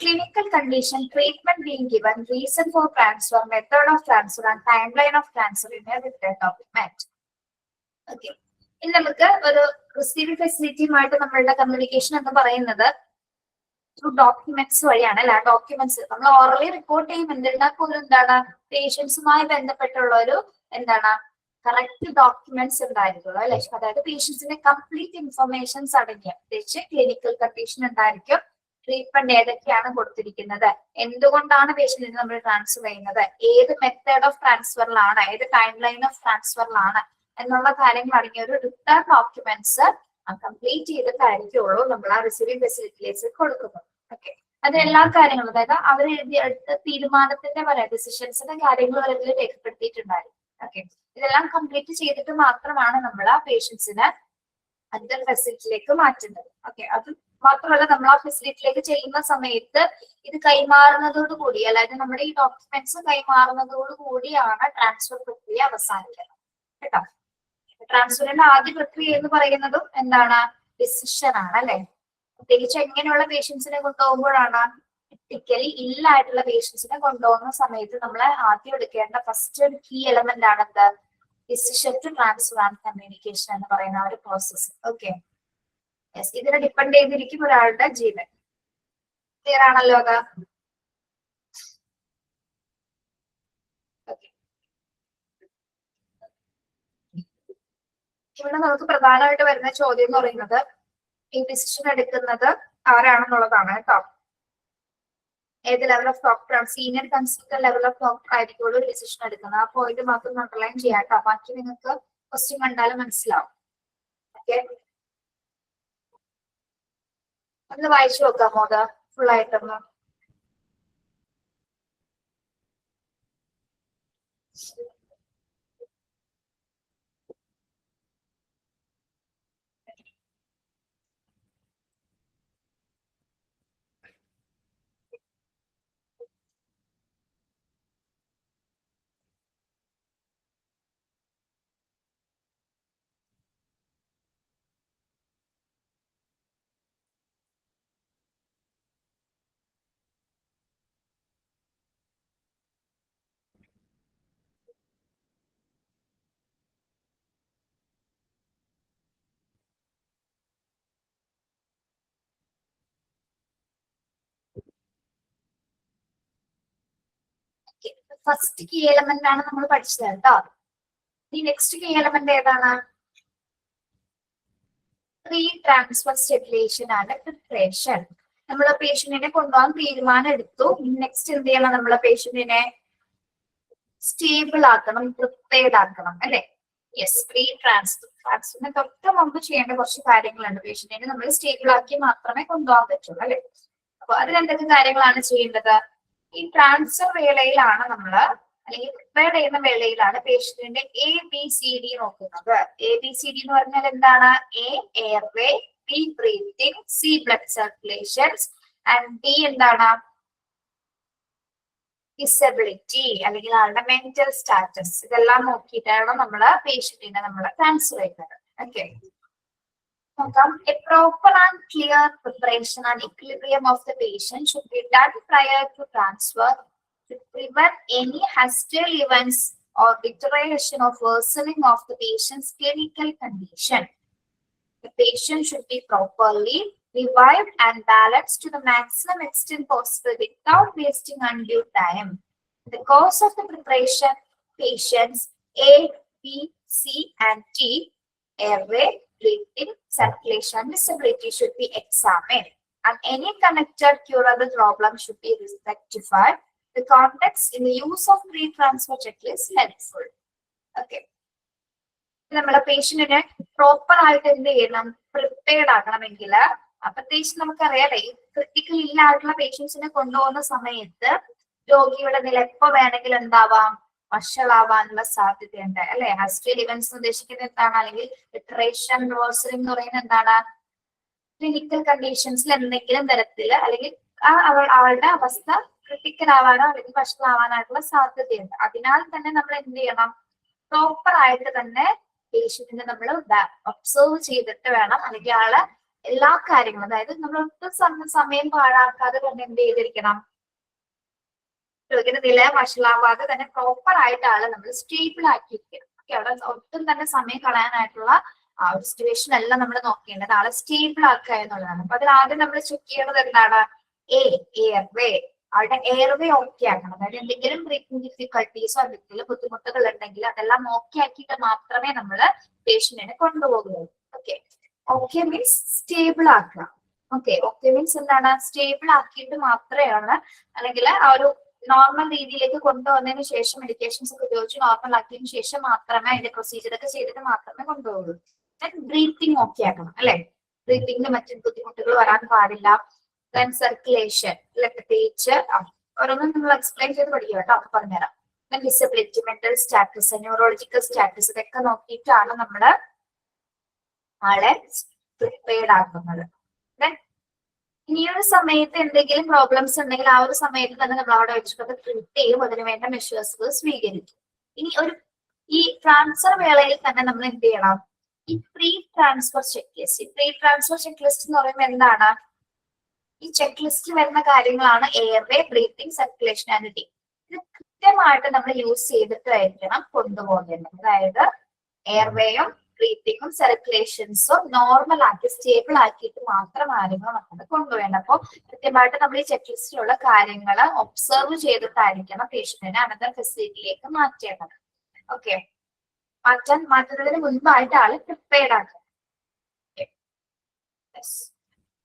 clinical condition, treatment being given, reason for transfer, method of transfer, and timeline of transfer in a written document. Okay. ഇനി നമുക്ക് ഒരു receiving ഫെസിലിറ്റിയുമായിട്ട് നമ്മളുടെ communication എന്ന് പറയുന്നത് through documents വഴിയാണ് അല്ലെ? Documents നമ്മൾ orally report ചെയ്യും. എന്നിരുന്നാൽ പോലും എന്താണ് പേഷ്യൻസുമായി ബന്ധപ്പെട്ടുള്ള ഒരു എന്താണ് കറക്റ്റ് ഡോക്യുമെന്റ്സ് ഉണ്ടായിരിക്കുള്ളൂ അല്ലെ? അതായത് പേഷ്യൻസിന്റെ കംപ്ലീറ്റ് ഇൻഫർമേഷൻസ് അടങ്ങിയ പ്രത്യേകിച്ച് ക്ലിനിക്കൽ കണ്ടീഷൻ ഉണ്ടായിരിക്കും, ട്രീറ്റ്മെന്റ് ഏതൊക്കെയാണ് കൊടുത്തിരിക്കുന്നത്, എന്തുകൊണ്ടാണ് പേഷ്യന്റിനെ നമ്മൾ ട്രാൻസ്ഫർ ചെയ്യുന്നത്, ഏത് മെത്തേഡ് ഓഫ് ട്രാൻസ്ഫറിലാണ്, ഏത് ടൈം ലൈൻ ഓഫ് ട്രാൻസ്ഫറിലാണ് എന്നുള്ള കാര്യങ്ങൾ അടങ്ങിയ ഒരു റിട്ടേൺ ഡോക്യുമെന്റ്സ് കംപ്ലീറ്റ് ചെയ്തിട്ടായിരിക്കുള്ളൂ നമ്മൾ ആ റിസീവിംഗ് ഫെസിലിറ്റിയിലേക്ക് കൊടുക്കുന്നത്. ഓക്കെ, അത് എല്ലാ കാര്യങ്ങളും, അതായത് അവർ എഴുതിയെടുത്ത തീരുമാനത്തിന്റെ ഡിസിഷൻസിന്റെ കാര്യങ്ങൾ വരെ ഇതിൽ രേഖപ്പെടുത്തിയിട്ടുണ്ടായിരിക്കും. ഓക്കെ, ഇതെല്ലാം കംപ്ലീറ്റ് ചെയ്തിട്ട് മാത്രമാണ് നമ്മൾ ആ പേഷ്യൻസിനെ അന്തർ ഫെസിലിറ്റിയിലേക്ക് മാറ്റുന്നത്. ഓക്കെ, അത് മാത്രമല്ല നമ്മൾ ആ ഫെസിലിറ്റിയിലേക്ക് ചെയ്യുന്ന സമയത്ത് ഇത് കൈമാറുന്നതോടുകൂടി, അതായത് നമ്മുടെ ഈ ഡോക്യുമെന്റ്സ് കൈമാറുന്നതോടുകൂടിയാണ് ട്രാൻസ്ഫർ പ്രക്രിയ അവസാനിക്കുന്നത് കേട്ടോ. ട്രാൻസ്ഫറിന്റെ ആദ്യ പ്രക്രിയ എന്ന് പറയുന്നതും എന്താണ്? ഡിസിഷൻ ആണ് അല്ലെ? പ്രത്യേകിച്ച് എങ്ങനെയുള്ള പേഷ്യൻസിനെ കൊണ്ടുപോകുമ്പോഴാണ്? ക്രിട്ടിക്കലി ഇല്ലായിട്ടുള്ള പേഷ്യൻസിനെ കൊണ്ടുപോകുന്ന സമയത്ത് നമ്മൾ ആദ്യം എടുക്കേണ്ട ഫസ്റ്റ് ഒരു കീ എലമെന്റ് ആണ് എന്ത്? Decision to transfer and communication എന്ന് പറയുന്ന ഒരു പ്രോസസ്. ഓക്കെ, യെസ്, ഇതിനെ ഡിപ്പെൻഡ് ചെയ്തിരിക്കും ഒരാളുടെ ജീവൻ. ക്ലിയർ ആണല്ലോ അത്? ഇവിടെ നമുക്ക് പ്രധാനമായിട്ട് വരുന്ന ചോദ്യം എന്ന് പറയുന്നത് ഈ ഡിസിഷൻ എടുക്കുന്നത് ആരാണെന്നുള്ളതാണ് കേട്ടോ. ഏത് ലെവൽ ഓഫ് ഡോക്ടറാണ്? Senior consultant level of doctor ആയിരിക്കുള്ളൂ ഡിസിഷൻ എടുക്കുന്നത്. ആ പോയിന്റ് മാത്രം അണ്ടർലൈൻ ചെയ്യാം കേട്ടോ. ബാക്കി നിങ്ങൾക്ക് ക്വസ്റ്റ്യൻ കണ്ടാലും മനസ്സിലാവും. ഓക്കെ, ഒന്ന് വായിച്ചു നോക്കാമോ അത് ഫുൾ ആയിട്ടൊന്ന്? ഫസ്റ്റ് കീ എലമെന്റ് ആണ് നമ്മൾ പഠിച്ചത് കേട്ടോ. ഈ നെക്സ്റ്റ് കീ എലമെന്റ് ഏതാണ്? പ്രീ ട്രാൻസ്ഫർ സ്റ്റെബിലൈസേഷൻ ആണ് പ്രിപ്പറേഷൻ. നമ്മളെ പേഷ്യന്റിനെ കൊണ്ടുപോകാൻ തീരുമാനം എടുത്തു. നെക്സ്റ്റ് എന്ത് ചെയ്യണം? നമ്മളെ പേഷ്യന്റിനെ സ്റ്റേബിൾ ആക്കണം, പ്രിപ്പയർഡ് ആക്കണം അല്ലെ? യെസ്, പ്രീ ട്രാൻസ്ഫറിന് തൊട്ട് മുമ്പ് ചെയ്യേണ്ട കുറച്ച് കാര്യങ്ങളുണ്ട്. പേഷ്യന്റിനെ നമ്മൾ സ്റ്റേബിൾ ആക്കി മാത്രമേ കൊണ്ടുപോകാൻ പറ്റുള്ളൂ അല്ലെ? അപ്പൊ അതിൽ എന്തൊക്കെ കാര്യങ്ങളാണ് ചെയ്യേണ്ടത്? ഈ ട്രാൻസ്ഫർ വേളയിലാണ് നമ്മള്, അല്ലെങ്കിൽ പ്രിപ്പയർ ചെയ്യുന്ന വേളയിലാണ് പേഷ്യന്റിന്റെ ABCD നോക്കുന്നത്. ABCD എന്ന് പറഞ്ഞാൽ എന്താണ്? A airway, B breathing, C blood circulations and D എന്താണ്? ഡിസബിലിറ്റി അല്ലെങ്കിൽ ആളുടെ മെന്റൽ സ്റ്റാറ്റസ്. ഇതെല്ലാം നോക്കിയിട്ടാണ് നമ്മള് പേഷ്യന്റിനെ നമ്മള് ട്രാൻസ്ഫർ ചെയ്യുന്നത്. ഓക്കെ, നോക്കാം. A proper and clear preparation and equilibrium of the patient should be done prior to transfer to prevent any hostile events or deterioration or worsening of the patient's clinical condition. The patient should be properly revived and balanced to the maximum extent possible without wasting undue time. In the course of the preparation, patients A, B, C, and D, airway, breathing, circulation, disability should be examined, and any connected curable problem should be rectified. The context in the use of pre-transfer checklist is helpful. Okay. നമ്മളെ പേഷ്യന്റിനെ proper ആയിട്ട് എന്ത് ചെയ്യണം? Prepared ആക്കണമെങ്കിൽ, പ്രത്യേകിച്ച് നമുക്കറിയാലേ ഈ critical ഇല്ലായിട്ടുള്ള പേഷ്യൻസിനെ കൊണ്ടുപോകുന്ന സമയത്ത് രോഗിയുടെ നില എപ്പോ വേണമെങ്കിലും എന്താവാം? വഷളാവാനുള്ള സാധ്യതയുണ്ട് അല്ലെ? ഹോസ്റ്റൽ ഇവന്റ്സ് ഉദ്ദേശിക്കുന്നത് എന്താണ്? അല്ലെങ്കിൽ ലിറ്ററേഷൻ വേഴ്സറിംഗ് എന്ന് പറയുന്നത് എന്താണ്? ക്ലിനിക്കൽ കണ്ടീഷൻസിൽ എന്തെങ്കിലും തരത്തില് അല്ലെങ്കിൽ അവളുടെ അവസ്ഥ ക്രിട്ടിക്കൽ ആവാനോ അല്ലെങ്കിൽ വഷളാവാനായിട്ടുള്ള സാധ്യതയുണ്ട്. അതിനാൽ തന്നെ നമ്മൾ എന്ത് ചെയ്യണം? പ്രോപ്പർ ആയിട്ട് തന്നെ പേഷ്യന്റിനെ നമ്മൾ ഒബ്സർവ് ചെയ്തിട്ട് വേണം, അല്ലെങ്കിൽ ആളെ എല്ലാ കാര്യങ്ങളും, അതായത് നമ്മൾ ഒട്ടും സമയം പാഴാക്കാതെ തന്നെ എന്ത് ചെയ്തിരിക്കണം? രോഗിയുടെ നില വഷളാവാതെ തന്നെ പ്രോപ്പർ ആയിട്ട് ആളെ നമ്മൾ സ്റ്റേബിൾ ആക്കിയിരിക്കണം. അവിടെ ഒട്ടും തന്നെ സമയം കളയാനായിട്ടുള്ള ആ ഒരു സിറ്റുവേഷൻ അല്ല നമ്മൾ നോക്കേണ്ടത്, ആളെ സ്റ്റേബിൾ ആക്കുക എന്നുള്ളതാണ്. അപ്പൊ അതിൽ ആദ്യം നമ്മൾ ചെക്ക് ചെയ്യേണ്ടത് എന്താണ്? എയർവേ. അവരുടെ എയർവേ ഓക്കെ ആക്കണം. അതായത് എന്തെങ്കിലും ബ്രീത്തിങ് ഡിഫിക്കൽട്ടീസോ എന്തെങ്കിലും ബുദ്ധിമുട്ടുകൾ ഉണ്ടെങ്കിൽ അതെല്ലാം ഓക്കെ ആക്കിയിട്ട് മാത്രമേ നമ്മൾ പേഷ്യന്റിനെ കൊണ്ടുപോകുള്ളൂ. ഓക്കെ, ഓക്കെ മീൻസ് സ്റ്റേബിൾ ആക്കുക. ഓക്കെ, ഓക്കെ മീൻസ് എന്താണ്? സ്റ്റേബിൾ ആക്കിയിട്ട് മാത്രമാണ്, അല്ലെങ്കിൽ ആ ഒരു നോർമൽ രീതിയിലേക്ക് കൊണ്ടുവന്നതിന് ശേഷം മെഡിക്കേഷൻസ് ഒക്കെ ഉപയോഗിച്ച് നോർമൽ ആക്കിയതിനു ശേഷം മാത്രമേ അതിന്റെ പ്രൊസീജിയർ ഒക്കെ ചെയ്തിട്ട് മാത്രമേ കൊണ്ടുപോകുള്ളൂ. ബ്രീത്തിങ് ഓക്കെ ആക്കണം അല്ലെ? ബ്രീത്തിങ്ങിന് മറ്റു ബുദ്ധിമുട്ടുകൾ വരാൻ പാടില്ല. ദെൻ സർക്കുലേഷൻ, പ്രത്യേകിച്ച് ഓരോന്നും നമ്മൾ എക്സ്പ്ലെയിൻ ചെയ്ത് പഠിക്കുക കേട്ടോ, അത് പറഞ്ഞുതരാം. Then disability, mental status, neurological status, ഇതൊക്കെ നോക്കിയിട്ടാണ് നമ്മള് ആളെ പ്രിപ്പയർഡ് ആക്കുന്നത്. ദെൻ ഇനിയൊരു സമയത്ത് എന്തെങ്കിലും പ്രോബ്ലംസ് ഉണ്ടെങ്കിൽ ആ ഒരു സമയത്ത് തന്നെ നമ്മൾ അവിടെ വെച്ചിട്ട് ട്രീറ്റ് ചെയ്യും, അതിന് വേണ്ട മെഷേഴ്സുകൾ സ്വീകരിക്കും. ഇനി ഈ ട്രാൻസ്ഫർ വേളയിൽ തന്നെ നമ്മൾ എന്ത് ചെയ്യണം? ഈ പ്രീ ട്രാൻസ്ഫർ ചെക്ക് ലിസ്റ്റ്. ഈ പ്രീ ട്രാൻസ്ഫർ ചെക്ക് ലിസ്റ്റ് എന്ന് പറയുമ്പോൾ എന്താണ്? ഈ ചെക്ക് ലിസ്റ്റിൽ വരുന്ന കാര്യങ്ങളാണ് airway, breathing, circulation and D. ഇത് കൃത്യമായിട്ട് നമ്മൾ യൂസ് ചെയ്തിട്ടായിരിക്കണം കൊണ്ടുപോകേണ്ടത്. അതായത് എയർവേയും ബ്രീത്തിങ്ങും സർക്കുലേഷൻസും നോർമൽ ആക്കി സ്റ്റേബിൾ ആക്കിയിട്ട് മാത്രമായിരുന്നു നമ്മൾ കൊണ്ടുപോകേണ്ടത്. അപ്പോൾ കൃത്യമായിട്ട് നമ്മൾ ഈ ചെക്ക് ലിസ്റ്റിലുള്ള കാര്യങ്ങൾ ഒബ്സർവ് ചെയ്തിട്ടായിരിക്കണം പേഷ്യന്റിനെ അനന്തര ഫെസിലിറ്റിയിലേക്ക് മാറ്റേണ്ടത്. ഓക്കെ, മാറ്റുന്നതിന് മുൻപായിട്ട് ആള് പ്രിപ്പയർഡ് ആക്കുക.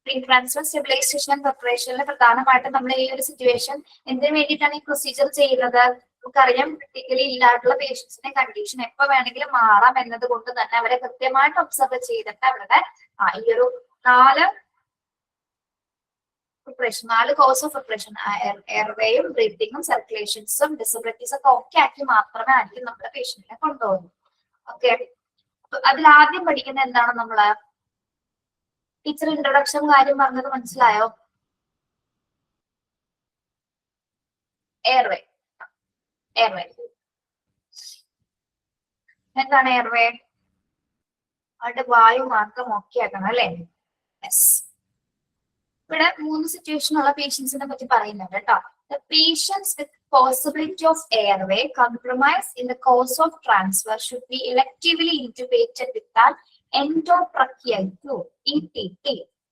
പ്രീ ട്രാൻസ്ഫർ സ്റ്റെബിലൈസേഷൻ പ്രിപ്പറേഷനിൽ പ്രധാനമായിട്ടും നമ്മൾ ഈ ഒരു സിറ്റുവേഷൻ എന്തിനു വേണ്ടിയിട്ടാണ് ഈ പ്രൊസീജിയർ ചെയ്യുന്നത്? നമുക്കറിയാം, ക്രിട്ടിക്കലി ഇല്ലായിട്ടുള്ള പേഷ്യൻസിന്റെ കണ്ടീഷൻ എപ്പോ വേണമെങ്കിലും മാറാം എന്നത് കൊണ്ട് തന്നെ അവരെ കൃത്യമായിട്ട് ഒബ്സർവ് ചെയ്തിട്ട് അവരുടെ ഈ ഒരു 4 കോഴ്സ് ഓഫ് പ്രിപ്പറേഷൻ, എയർവേയും ബ്രീത്തിങ്ങും സർക്കുലേഷൻസും ഡിസബിലിറ്റീസ് ഒക്കെ ഓക്കെ ആക്കി മാത്രമേ ആയിരിക്കും നമ്മുടെ പേഷ്യന്റിനെ കൊണ്ടുപോകുന്നത്. ഓക്കെ, അതിൽ ആദ്യം പഠിക്കുന്ന എന്താണ്? നമ്മള് ടീച്ചർ ഇൻട്രൊഡക്ഷൻ കാര്യം പറഞ്ഞത് മനസ്സിലായോ? എയർവേ. എന്താണ് എയർവേ? അവരുടെ വായുമാർഗം ഓക്കെ ആക്കണം അല്ലെ? യെസ്. ഇവിടെ 3 സിറ്റുവേഷൻ ഉള്ള പേഷ്യൻസിനെ പറ്റി പറയുന്നുണ്ട് കേട്ടോ. The patients with possibility of airway compromise in the course of transfer should be electively intubated with an endotracheal tube, ETT,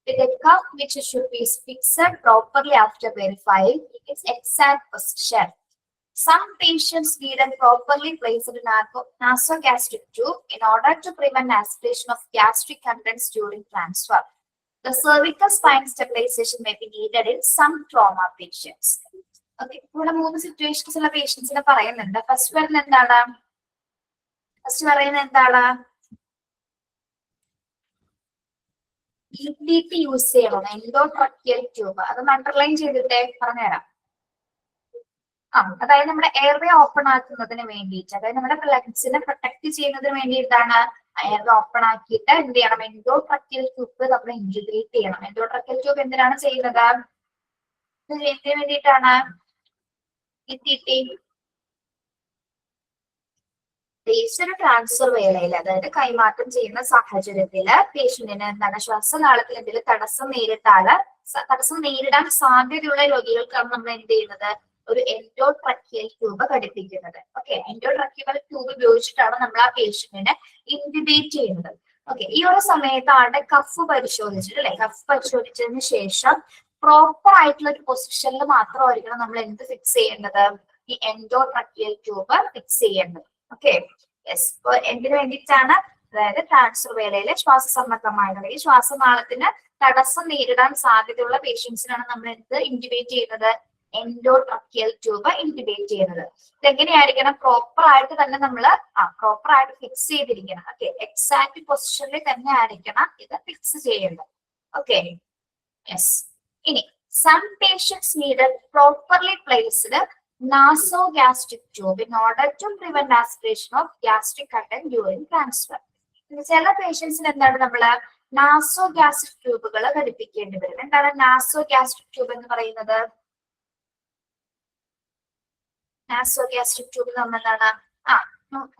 with a cuff which should be fixed properly after verifying its exact position. Some patients need a properly placed nasogastric tube in order to prevent aspiration of gastric contents during transfer. The cervical spine stabilization may be needed in some trauma patients. Okay, ഇവിടെ 3 situations ഉള്ള പേഷ്യൻസിനെ പറയുന്നുണ്ട്. First പറയുന്നത് എന്താണ്? ETT use ചെയ്യണം, endotracheal tube. അതൊന്ന് underline ചെയ്തിട്ടേ പറഞ്ഞുതരാം. അതായത് നമ്മുടെ എയർവേ ഓപ്പൺ ആക്കുന്നതിന് വേണ്ടിയിട്ട്, അതായത് നമ്മുടെ ലങ്സിനെ പ്രൊട്ടക്ട് ചെയ്യുന്നതിന് വേണ്ടിയിട്ടാണ് എയർവേ ഓപ്പൺ ആക്കിയിട്ട് എന്ത് ചെയ്യണം, എൻഡോട്രക്കിയൽ ട്യൂബ് നമ്മൾ ഇന്റഗ്രേറ്റ് ചെയ്യണം. എൻഡോട്രക്കിയൽ ട്യൂബ് എന്തിനാണ് ചെയ്യുന്നത്? എന്തിനു വേണ്ടിയിട്ടാണ്? പേഷ്യന്റ് ട്രാൻസ്ഫർ വേളയിൽ, അതായത് കൈമാറ്റം ചെയ്യുന്ന സാഹചര്യത്തില് പേഷ്യന്റിന് എന്താണ് ശ്വാസനാളത്തിൽ എന്തെങ്കിലും തടസ്സം നേരിടാൻ സാധ്യതയുള്ള രോഗികൾക്കാണ് നമ്മൾ എന്ത് ചെയ്യുന്നത്, ഒരു എൻഡോട്രക്കിയൽ ട്യൂബ് ഘടിപ്പിക്കുന്നത്. ഓക്കെ, എൻഡോട്രക്കിയൽ ട്യൂബ് ഉപയോഗിച്ചിട്ടാണ് നമ്മൾ ആ പേഷ്യന്റിനെ ഇന്റിബേറ്റ് ചെയ്യുന്നത്. ഓക്കെ, ഈ ഒരു സമയത്ത് ആളുടെ കഫ് പരിശോധിച്ചിട്ട് അല്ലെ, കഫ് പരിശോധിച്ചതിന് ശേഷം പ്രോപ്പർ ആയിട്ടുള്ള ഒരു പൊസിഷനിൽ മാത്രമായിരിക്കണം നമ്മൾ എന്ത് ഫിക്സ് ചെയ്യേണ്ടത്, ഈ എൻഡോട്രക്കിയൽ ട്യൂബ് ഫിക്സ് ചെയ്യേണ്ടത്. Okay, yes. അപ്പൊ എന്തിനു വേണ്ടിയിട്ടാണ്? അതായത് ട്രാൻസ്ഫർ വേളയിലെ ശ്വാസസമ്മർദ്ദമായിട്ടുള്ള ഈ ശ്വാസനാളത്തിന് തടസ്സം നേരിടാൻ സാധ്യതയുള്ള പേഷ്യൻസിനാണ് നമ്മൾ എന്ത് ഇന്റിബേറ്റ് ചെയ്യുന്നത്, എൻഡോട്രക്കിയൽ ട്യൂബ് ഇന്റിബേറ്റ് ചെയ്യുന്നത്. ഇതെങ്ങനെയായിരിക്കണം? പ്രോപ്പർ ആയിട്ട് തന്നെ നമ്മൾ പ്രോപ്പർ ആയിട്ട് ഫിക്സ് ചെയ്തിരിക്കണം. ഓക്കെ, എക്സാക്ട് പൊസിഷനിൽ തന്നെ ആയിരിക്കണം ഇത് ഫിക്സ് ചെയ്യേണ്ടത്. Okay, yes. ഇനി some patients needed properly placed nasogastric tube in order to prevent aspiration of gastric content during transfer. ചില പേഷ്യൻസിന് എന്താണ് നമ്മൾ നാസോഗാസ്ട്രിക് ട്യൂബുകൾ ഘടിപ്പിക്കേണ്ടി വരും. എന്താണ് നാസോഗാസ്ട്രിക് ട്യൂബ് എന്ന് പറയുന്നത്? നാസോഗാസ്ട്രിക് ട്യൂബ് നമ്മൾ എന്താണ്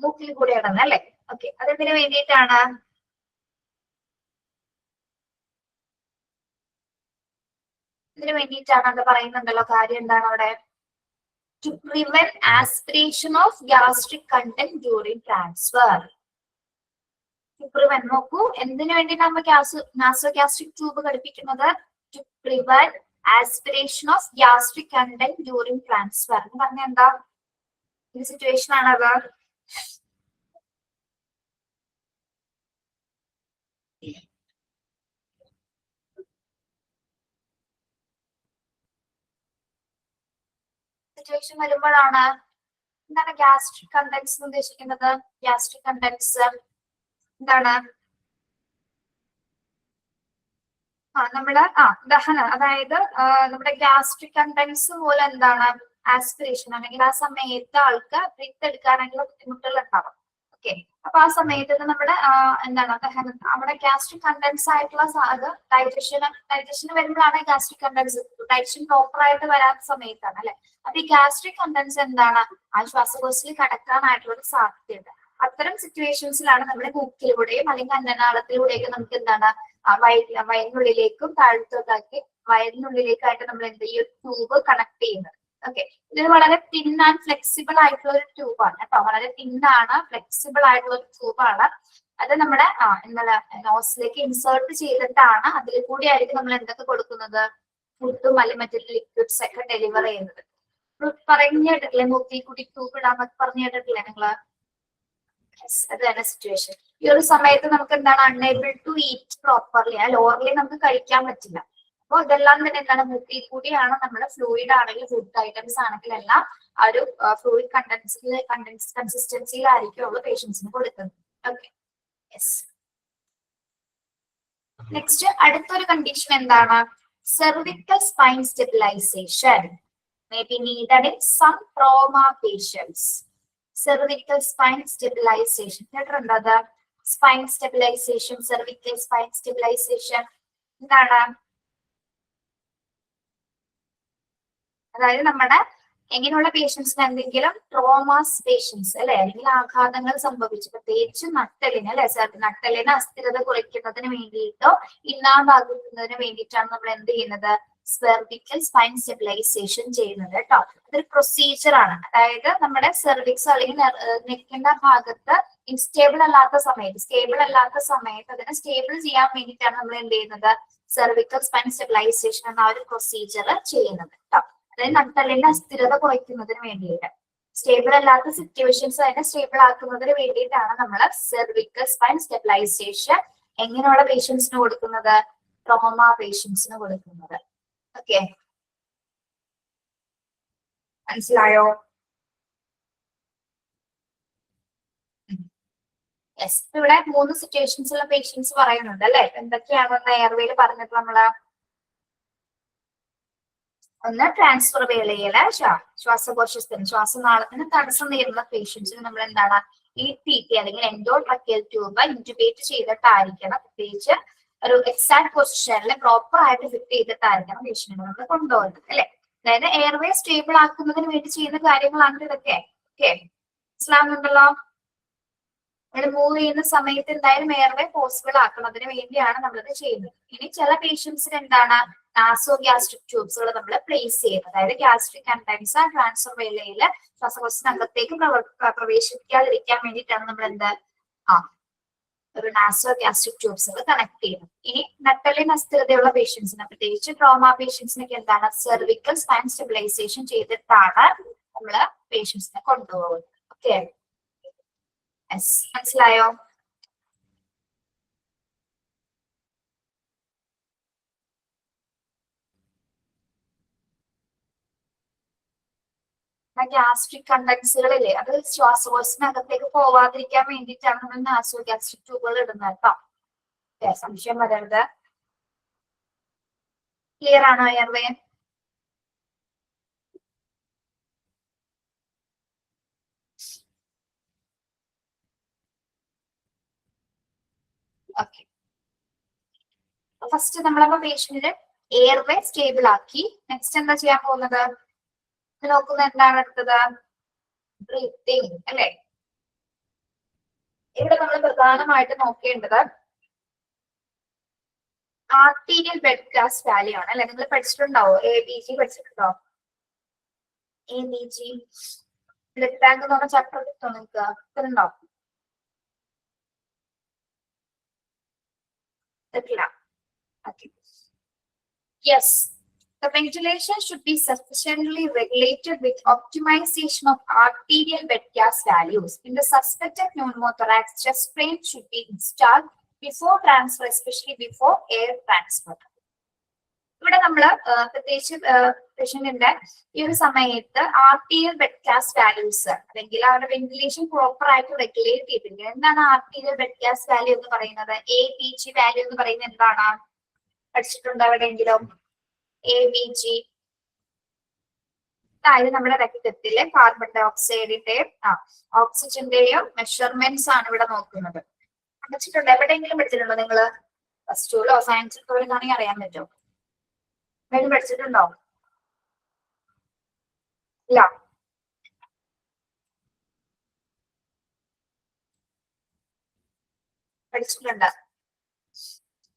മൂക്കിൽ കൂടെ ഇടുന്നത് അല്ലെ. ഓക്കെ, അതെന്തിനു വേണ്ടിയിട്ടാണ്? ഇതിനു വേണ്ടിയിട്ടാണ്. അത് പറയുന്നുണ്ടല്ലോ, കാര്യം എന്താണ് അവിടെ? To prevent aspiration of gastric content during transfer. To prevent, നോക്കൂ, എന്തിനു വേണ്ടി നമ്മൾ നാസോഗാസ്ട്രിക് ട്യൂബ് ഘടിപ്പിക്കുന്നത്? To prevent aspiration of gastric content during transfer. എന്ന് പറഞ്ഞാൽ എന്താ? ഈ സിറ്റുവേഷൻ ആണത്. സിറ്റുവേഷൻ വരുമ്പോഴാണ് എന്താണ് ഗ്യാസ്ട്രിക് കണ്ടൻസ് ഉദ്ദേശിക്കുന്നത്? ഗ്യാസ്ട്രിക് കണ്ടൻസ് എന്താണ്? നമ്മുടെ ദഹനം, അതായത് നമ്മുടെ ഗ്യാസ്ട്രിക് കണ്ടൻസ് മൂലം എന്താണ് ആസ്പിറേഷൻ, അല്ലെങ്കിൽ ആ സമയത്ത് ആൾക്ക് ബ്രീത്ത് എടുക്കാനുള്ള ബുദ്ധിമുട്ടുകൾ ഉണ്ടാവും. ഓക്കെ, അപ്പൊ ആ സമയത്ത് നമ്മുടെ എന്താണ് ദഹനം, അവിടെ ഗ്യാസ്ട്രിക് കണ്ടൻസ് ആയിട്ടുള്ള ഡൈജഷന് വരുമ്പോഴാണ് ഗ്യാസ്ട്രിക് കണ്ടൻസ്. ഡൈജഷൻ പ്രോപ്പർ ആയിട്ട് വരാത്ത സമയത്താണ് അല്ലെ. അപ്പൊ ഈ ഗ്യാസ്ട്രിക് കണ്ടൻസ് എന്താണ് ആ ശ്വാസകോശത്തിൽ കടക്കാനായിട്ടുള്ള ഒരു സാധ്യതയുണ്ട്. അത്തരം സിറ്റുവേഷൻസിലാണ് നമ്മുടെ മൂക്കിലൂടെയും അല്ലെങ്കിൽ അന്നനാളത്തിലൂടെയൊക്കെ നമുക്ക് എന്താണ് വയറിനുള്ളിലേക്കും താഴത്തോട്ടാക്കി വയറിനുള്ളിലേക്കായിട്ട് നമ്മൾ എന്ത് ഈ ഒരു ട്യൂബ് കണക്ട് ചെയ്യുന്നത്. ഓക്കെ, ഇത് വളരെ തിൻ ആൻഡ് ഫ്ലെക്സിബിൾ ആയിട്ടുള്ള ഒരു ട്യൂബാണ് കേട്ടോ. വളരെ തിന്നാണ്, ഫ്ലെക്സിബിൾ ആയിട്ടുള്ള ഒരു ട്യൂബാണ്. അത് നമ്മുടെ എന്താണ് നോസിലേക്ക് ഇൻസേർട്ട് ചെയ്തിട്ടാണ് അതിൽ കൂടി ആയിരിക്കും നമ്മൾ എന്തൊക്കെ കൊടുക്കുന്നത്, ഫുഡും അല്ലെങ്കിൽ മറ്റു ലിക്വിഡ്സ് ഒക്കെ ഡെലിവർ ചെയ്യുന്നത്. പറഞ്ഞു കേട്ടിട്ടില്ലേ, മൂക്കിൽ കൂടി ട്യൂബ് ഇടാന്നൊക്കെ പറഞ്ഞു കേട്ടിട്ടില്ലേ നിങ്ങള്? അത് തന്നെ സിറ്റുവേഷൻ. ഈ ഒരു സമയത്ത് നമുക്ക് എന്താണ് unable to eat properly, orally നമുക്ക് കഴിക്കാൻ പറ്റില്ല. അപ്പൊ ഇതെല്ലാം തന്നെ എന്താണ് മൂക്കിൽ കൂടിയാണ് നമ്മുടെ ഫ്ലൂയിഡ് ആണെങ്കിൽ ഫുഡ് ഐറ്റംസ് ആണെങ്കിൽ എല്ലാം ആ ഒരു ഫ്ലൂയിഡ് കൺസിസ്റ്റൻസിയിലായിരിക്കും ഉള്ള പേഷ്യൻസിന് കൊടുക്കുന്നത്. Okay, yes. നെക്സ്റ്റ് അടുത്തൊരു കണ്ടീഷൻ എന്താണ്? cervical spine stabilization may be needed in some trauma patients. Cervical spine stabilization. കേട്ടിട്ടുണ്ടോ? Spine stabilisation, cervical spine stabilization എന്താണ്? അതായത് നമ്മുടെ എങ്ങനെയുള്ള പേഷ്യൻസിന് എന്തെങ്കിലും ട്രോമാസ് പേഷ്യൻസ് അല്ലെ, അല്ലെങ്കിൽ ആഘാതങ്ങൾ സംഭവിച്ചു, പ്രത്യേകിച്ച് നട്ടലിന് അല്ലെ, നട്ടലിന് അസ്ഥിരത കുറയ്ക്കുന്നതിന് വേണ്ടിയിട്ടോ ഇല്ലാതാക്കുന്നതിന് വേണ്ടിയിട്ടാണ് നമ്മൾ എന്ത് ചെയ്യുന്നത്, സെർവിക്കൽ സ്പൈൻ സ്റ്റെബിലൈസേഷൻ ചെയ്യുന്നത് കേട്ടോ. അതൊരു പ്രൊസീജിയർ ആണ്. അതായത് നമ്മുടെ സെർവിക്സ് അല്ലെങ്കിൽ നെക്കിന്റെ ഭാഗത്ത് സ്റ്റേബിൾ അല്ലാത്ത സമയത്ത് അതിനെ സ്റ്റേബിൾ ചെയ്യാൻ വേണ്ടിയിട്ടാണ് നമ്മൾ എന്ത് ചെയ്യുന്നത്, സെർവിക്കൽ സ്പൈൻ സ്റ്റെബിലൈസേഷൻ എന്ന ഒരു പ്രൊസീജിയർ ചെയ്യുന്നത് കേട്ടോ. അതായത് നട്ടലിന്റെ അസ്ഥിരത കുറയ്ക്കുന്നതിന് വേണ്ടിയിട്ട്. സ്റ്റേബിൾ അല്ലാത്ത സിറ്റുവേഷൻസ് അതിനെ സ്റ്റേബിൾ ആക്കുന്നതിന് വേണ്ടിയിട്ടാണ് നമ്മൾ സെർവിക്കൽ സ്പൈൻ സ്റ്റെബിലൈസേഷൻ എങ്ങനെയുള്ള പേഷ്യൻസിന് കൊടുക്കുന്നത്, ട്രോമ പേഷ്യൻസിന് കൊടുക്കുന്നത്. ഓക്കെ, മനസ്സിലായോ? യെസ്, ഇവിടെ 3 സിറ്റുവേഷൻസുള്ള പേഷ്യൻസ് പറയുന്നുണ്ട് അല്ലെ. എന്തൊക്കെയാണെന്ന് എയർവേയിൽ പറഞ്ഞിട്ട് നമ്മള് ഒന്ന് ട്രാൻസ്ഫർ വേളയില് ശ്വാസകോശത്തിന് ശ്വാസനാളത്തിന് തടസ്സം നേരിടുന്ന പേഷ്യൻസിന് നമ്മൾ എന്താണ് ഈ TT അല്ലെങ്കിൽ എൻഡോട്രക്കിയൽ ട്യൂബ് ഇൻറ്റുബേറ്റ് ചെയ്തിട്ടായിരിക്കണം, പ്രത്യേകിച്ച് ഒരു എക്സാക്ട് പൊസിഷനിൽ പ്രോപ്പർ ആയിട്ട് ഫിറ്റ് ചെയ്തിട്ടായിരിക്കണം പേഷ്യന്റിനെ നമ്മൾ കൊണ്ടുപോകുന്നത് അല്ലെ. അതായത് എയർവേ സ്റ്റേബിൾ ആക്കുന്നതിന് വേണ്ടി ചെയ്യുന്ന കാര്യങ്ങളാണ് ഇതൊക്കെ. ഓക്കെ, മനസ്സിലാവുന്നുണ്ടല്ലോ? നമ്മൾ മൂവ് ചെയ്യുന്ന സമയത്ത് എന്തായാലും എയർവേ പോസിബിൾ ആക്കുന്നതിന് വേണ്ടിയാണ് നമ്മളിത് ചെയ്യുന്നത്. ഇനി ചില പേഷ്യൻസിന് എന്താണ് നാസോ ഗ്യാസ്ട്രിക് ട്യൂബ്സുകൾ നമ്മൾ പ്ലേസ് ചെയ്യുന്നത്, അതായത് ഗ്യാസ്ട്രിക് കണ്ടൻസ് ട്രാൻസ്ഫർ വേളയിൽ ശ്വാസകോശത്തിനകത്തേക്ക് പ്രവേശിക്കാതിരിക്കാൻ വേണ്ടിയിട്ടാണ് നമ്മൾ എന്ത് ഒരു നാസോ ഗ്യാസ്ട്രിക് ട്യൂബ്സുകൾ കണക്ട് ചെയ്യുന്നത്. ഇനി നട്ടലിന് അസ്ഥിരതയുള്ള പേഷ്യൻസിന്, പ്രത്യേകിച്ച് ട്രോമ പേഷ്യൻസിനൊക്കെ എന്താണ് സെർവിക്കൽ സ്പൈൻ സ്റ്റെബിലൈസേഷൻ ചെയ്തിട്ടാണ് നമ്മള് പേഷ്യൻസിനെ കൊണ്ടുപോകുന്നത്. ഓക്കെ, മനസ്സിലായോ? ഗ്യാസ്ട്രിക് കണ്ടൻസുകളില്ലേ, അത് ശ്വാസകോശത്തിനകത്തേക്ക് പോവാതിരിക്കാൻ വേണ്ടിയിട്ടാണ് നമ്മൾ നാസോ ഗ്യാസ്ട്രിക് ട്യൂബുകൾ ഇടുന്നത് കേട്ടോ. സംശയം വരരുത്. ക്ലിയർ ആണോ എയർവേ? ഓക്കെ, ഫസ്റ്റ് നമ്മളപ്പോ പേഷ്യന്റിന്റെ എയർവേ സ്റ്റേബിൾ ആക്കി. നെക്സ്റ്റ് എന്താ ചെയ്യാൻ പോകുന്നത്? നോക്കുന്നത് എന്താണ് അടുത്തത്? ബ്രീത്തിങ് അല്ലെ. ഇവിടെ നമ്മൾ പ്രധാനമായിട്ട് നോക്കേണ്ടത് ആർട്ടീരിയൽ ബെഡ് ഗ്യാസ് വാല്യൂ ആണ് അല്ലെ. നിങ്ങൾ പഠിച്ചിട്ടുണ്ടാവോ? ABG പഠിച്ചിട്ടുണ്ടോ? ABG ബ്ലഡ് ബാങ്ക് എന്ന് പറഞ്ഞ ചാപ്റ്റർ എടുത്തോ നിങ്ങൾക്ക്? ഇതുണ്ടോ? Yes, the ventilation should be sufficiently regulated with optimization of arterial bed gas values. In the suspected pneumothorax, chest frame should be installed before transfer, especially before air transfer. ഇവിടെ നമ്മള് പ്രത്യേകിച്ച് പേഷ്യന്റിന്റെ ഈ ഒരു സമയത്ത് ആർട്ടീരിയൽ ബെഡ് ഗ്യാസ് വാല്യൂസ് അല്ലെങ്കിൽ അവരുടെ ventilation proper ആയിട്ട് regulate ചെയ്തിട്ടുണ്ട്. എന്താണ് ആർട്ടീരിയൽ ബെഡ് ഗ്യാസ് വാല്യൂ എന്ന് പറയുന്നത്? ABG വാല്യൂ എന്ന് പറയുന്നത് എന്താണ്? പഠിച്ചിട്ടുണ്ടോ എവിടെയെങ്കിലും? ABG അതായത് നമ്മുടെ രക്തത്തിലെ കാർബൺ ഡൈ ഓക്സൈഡിന്റെയും ഓക്സിജന്റെയും മെഷർമെന്റ്സ് ആണ് ഇവിടെ നോക്കുന്നത്. പഠിച്ചിട്ടുണ്ടോ? എവിടെയെങ്കിലും പഠിച്ചിട്ടുണ്ടോ നിങ്ങള്? +2 സയൻസ് ആണെങ്കിൽ അറിയാൻ പറ്റുമോ? പഠിച്ചിട്ടുണ്ടോ? ഇല്ല, പഠിച്ചിട്ടുണ്ട്.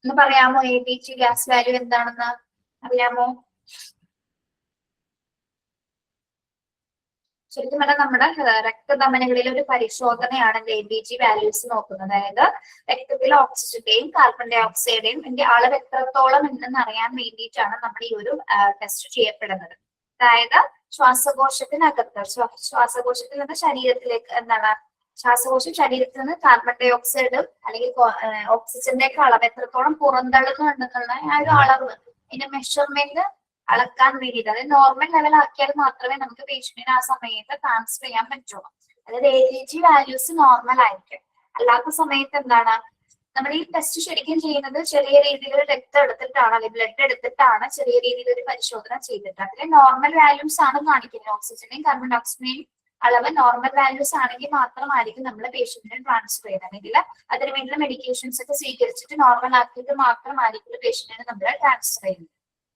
ഒന്ന് പറയാമോ ABG ഗ്യാസ് വാല്യൂ എന്താണെന്ന് അറിയാമോ? ശരിക്കും പറഞ്ഞാൽ നമ്മുടെ രക്തധമനികളിലെ ഒരു പരിശോധനയാണ് ABG വാല്യൂസ് നോക്കുന്നത്. അതായത് രക്തത്തിൽ ഓക്സിജന്റെയും കാർബൺ ഡൈ ഓക്സൈഡിന്റെയും ഇതിന്റെ അളവ് എത്രത്തോളം ഉണ്ടെന്ന് അറിയാൻ വേണ്ടിയിട്ടാണ് നമ്മൾ ഈ ഒരു ടെസ്റ്റ് ചെയ്യപ്പെടുന്നത്. അതായത് ശ്വാസകോശത്തിനകത്ത് ശ്വാസകോശത്തിൽ നിന്ന് ശരീരത്തിലേക്ക് എന്താണ് ശ്വാസകോശം ശരീരത്തിൽ നിന്ന് കാർബൺ ഡൈ ഓക്സൈഡ് അല്ലെങ്കിൽ ഓക്സിജന്റെ ഒക്കെ അളവ് എത്രത്തോളം പുറന്തള്ളുന്നുണ്ടെന്നുള്ള ആ ഒരു അളവ്, ഇതിന്റെ മെഷർമെന്റ് അളക്കാൻ വേണ്ടിയിട്ട്, അതായത് നോർമൽ ലെവൽ ആക്കിയാൽ മാത്രമേ നമുക്ക് പേഷ്യന്റിന് ആ സമയത്ത് ട്രാൻസ്ഫർ ചെയ്യാൻ പറ്റുള്ളൂ. അതായത് ABG വാല്യൂസ് നോർമൽ ആയിരിക്കും. അല്ലാത്ത സമയത്ത് എന്താണ് നമ്മൾ ഈ ടെസ്റ്റ് ശരിക്കും ചെയ്യുന്നത് ചെറിയ രീതിയിൽ രക്തം എടുത്തിട്ടാണ് അല്ലെങ്കിൽ ബ്ലഡ് എടുത്തിട്ടാണ് ചെറിയ രീതിയിൽ ഒരു പരിശോധന ചെയ്തിട്ട് അതിൽ നോർമൽ വാല്യൂസ് ആണ് കാണിക്കുന്നത്. ഓക്സിജന്റെയും കാർബൺ ഡൈ ഓക്സൈഡിന്റെയും അളവ് നോർമൽ വാല്യൂസ് ആണെങ്കിൽ മാത്രമായിരിക്കും നമ്മൾ പേഷ്യന്റിനെ ട്രാൻസ്ഫർ ചെയ്യുന്നത്. അല്ലെങ്കിൽ അതിന് വേണ്ടിയുള്ള മെഡിക്കേഷൻസ് ഒക്കെ സ്വീകരിച്ചിട്ട് നോർമൽ ആക്കിയിട്ട് മാത്രമായിരിക്കും പേഷ്യന്റിനെ നമ്മൾ ട്രാൻസ്ഫർ ചെയ്യുന്നത്.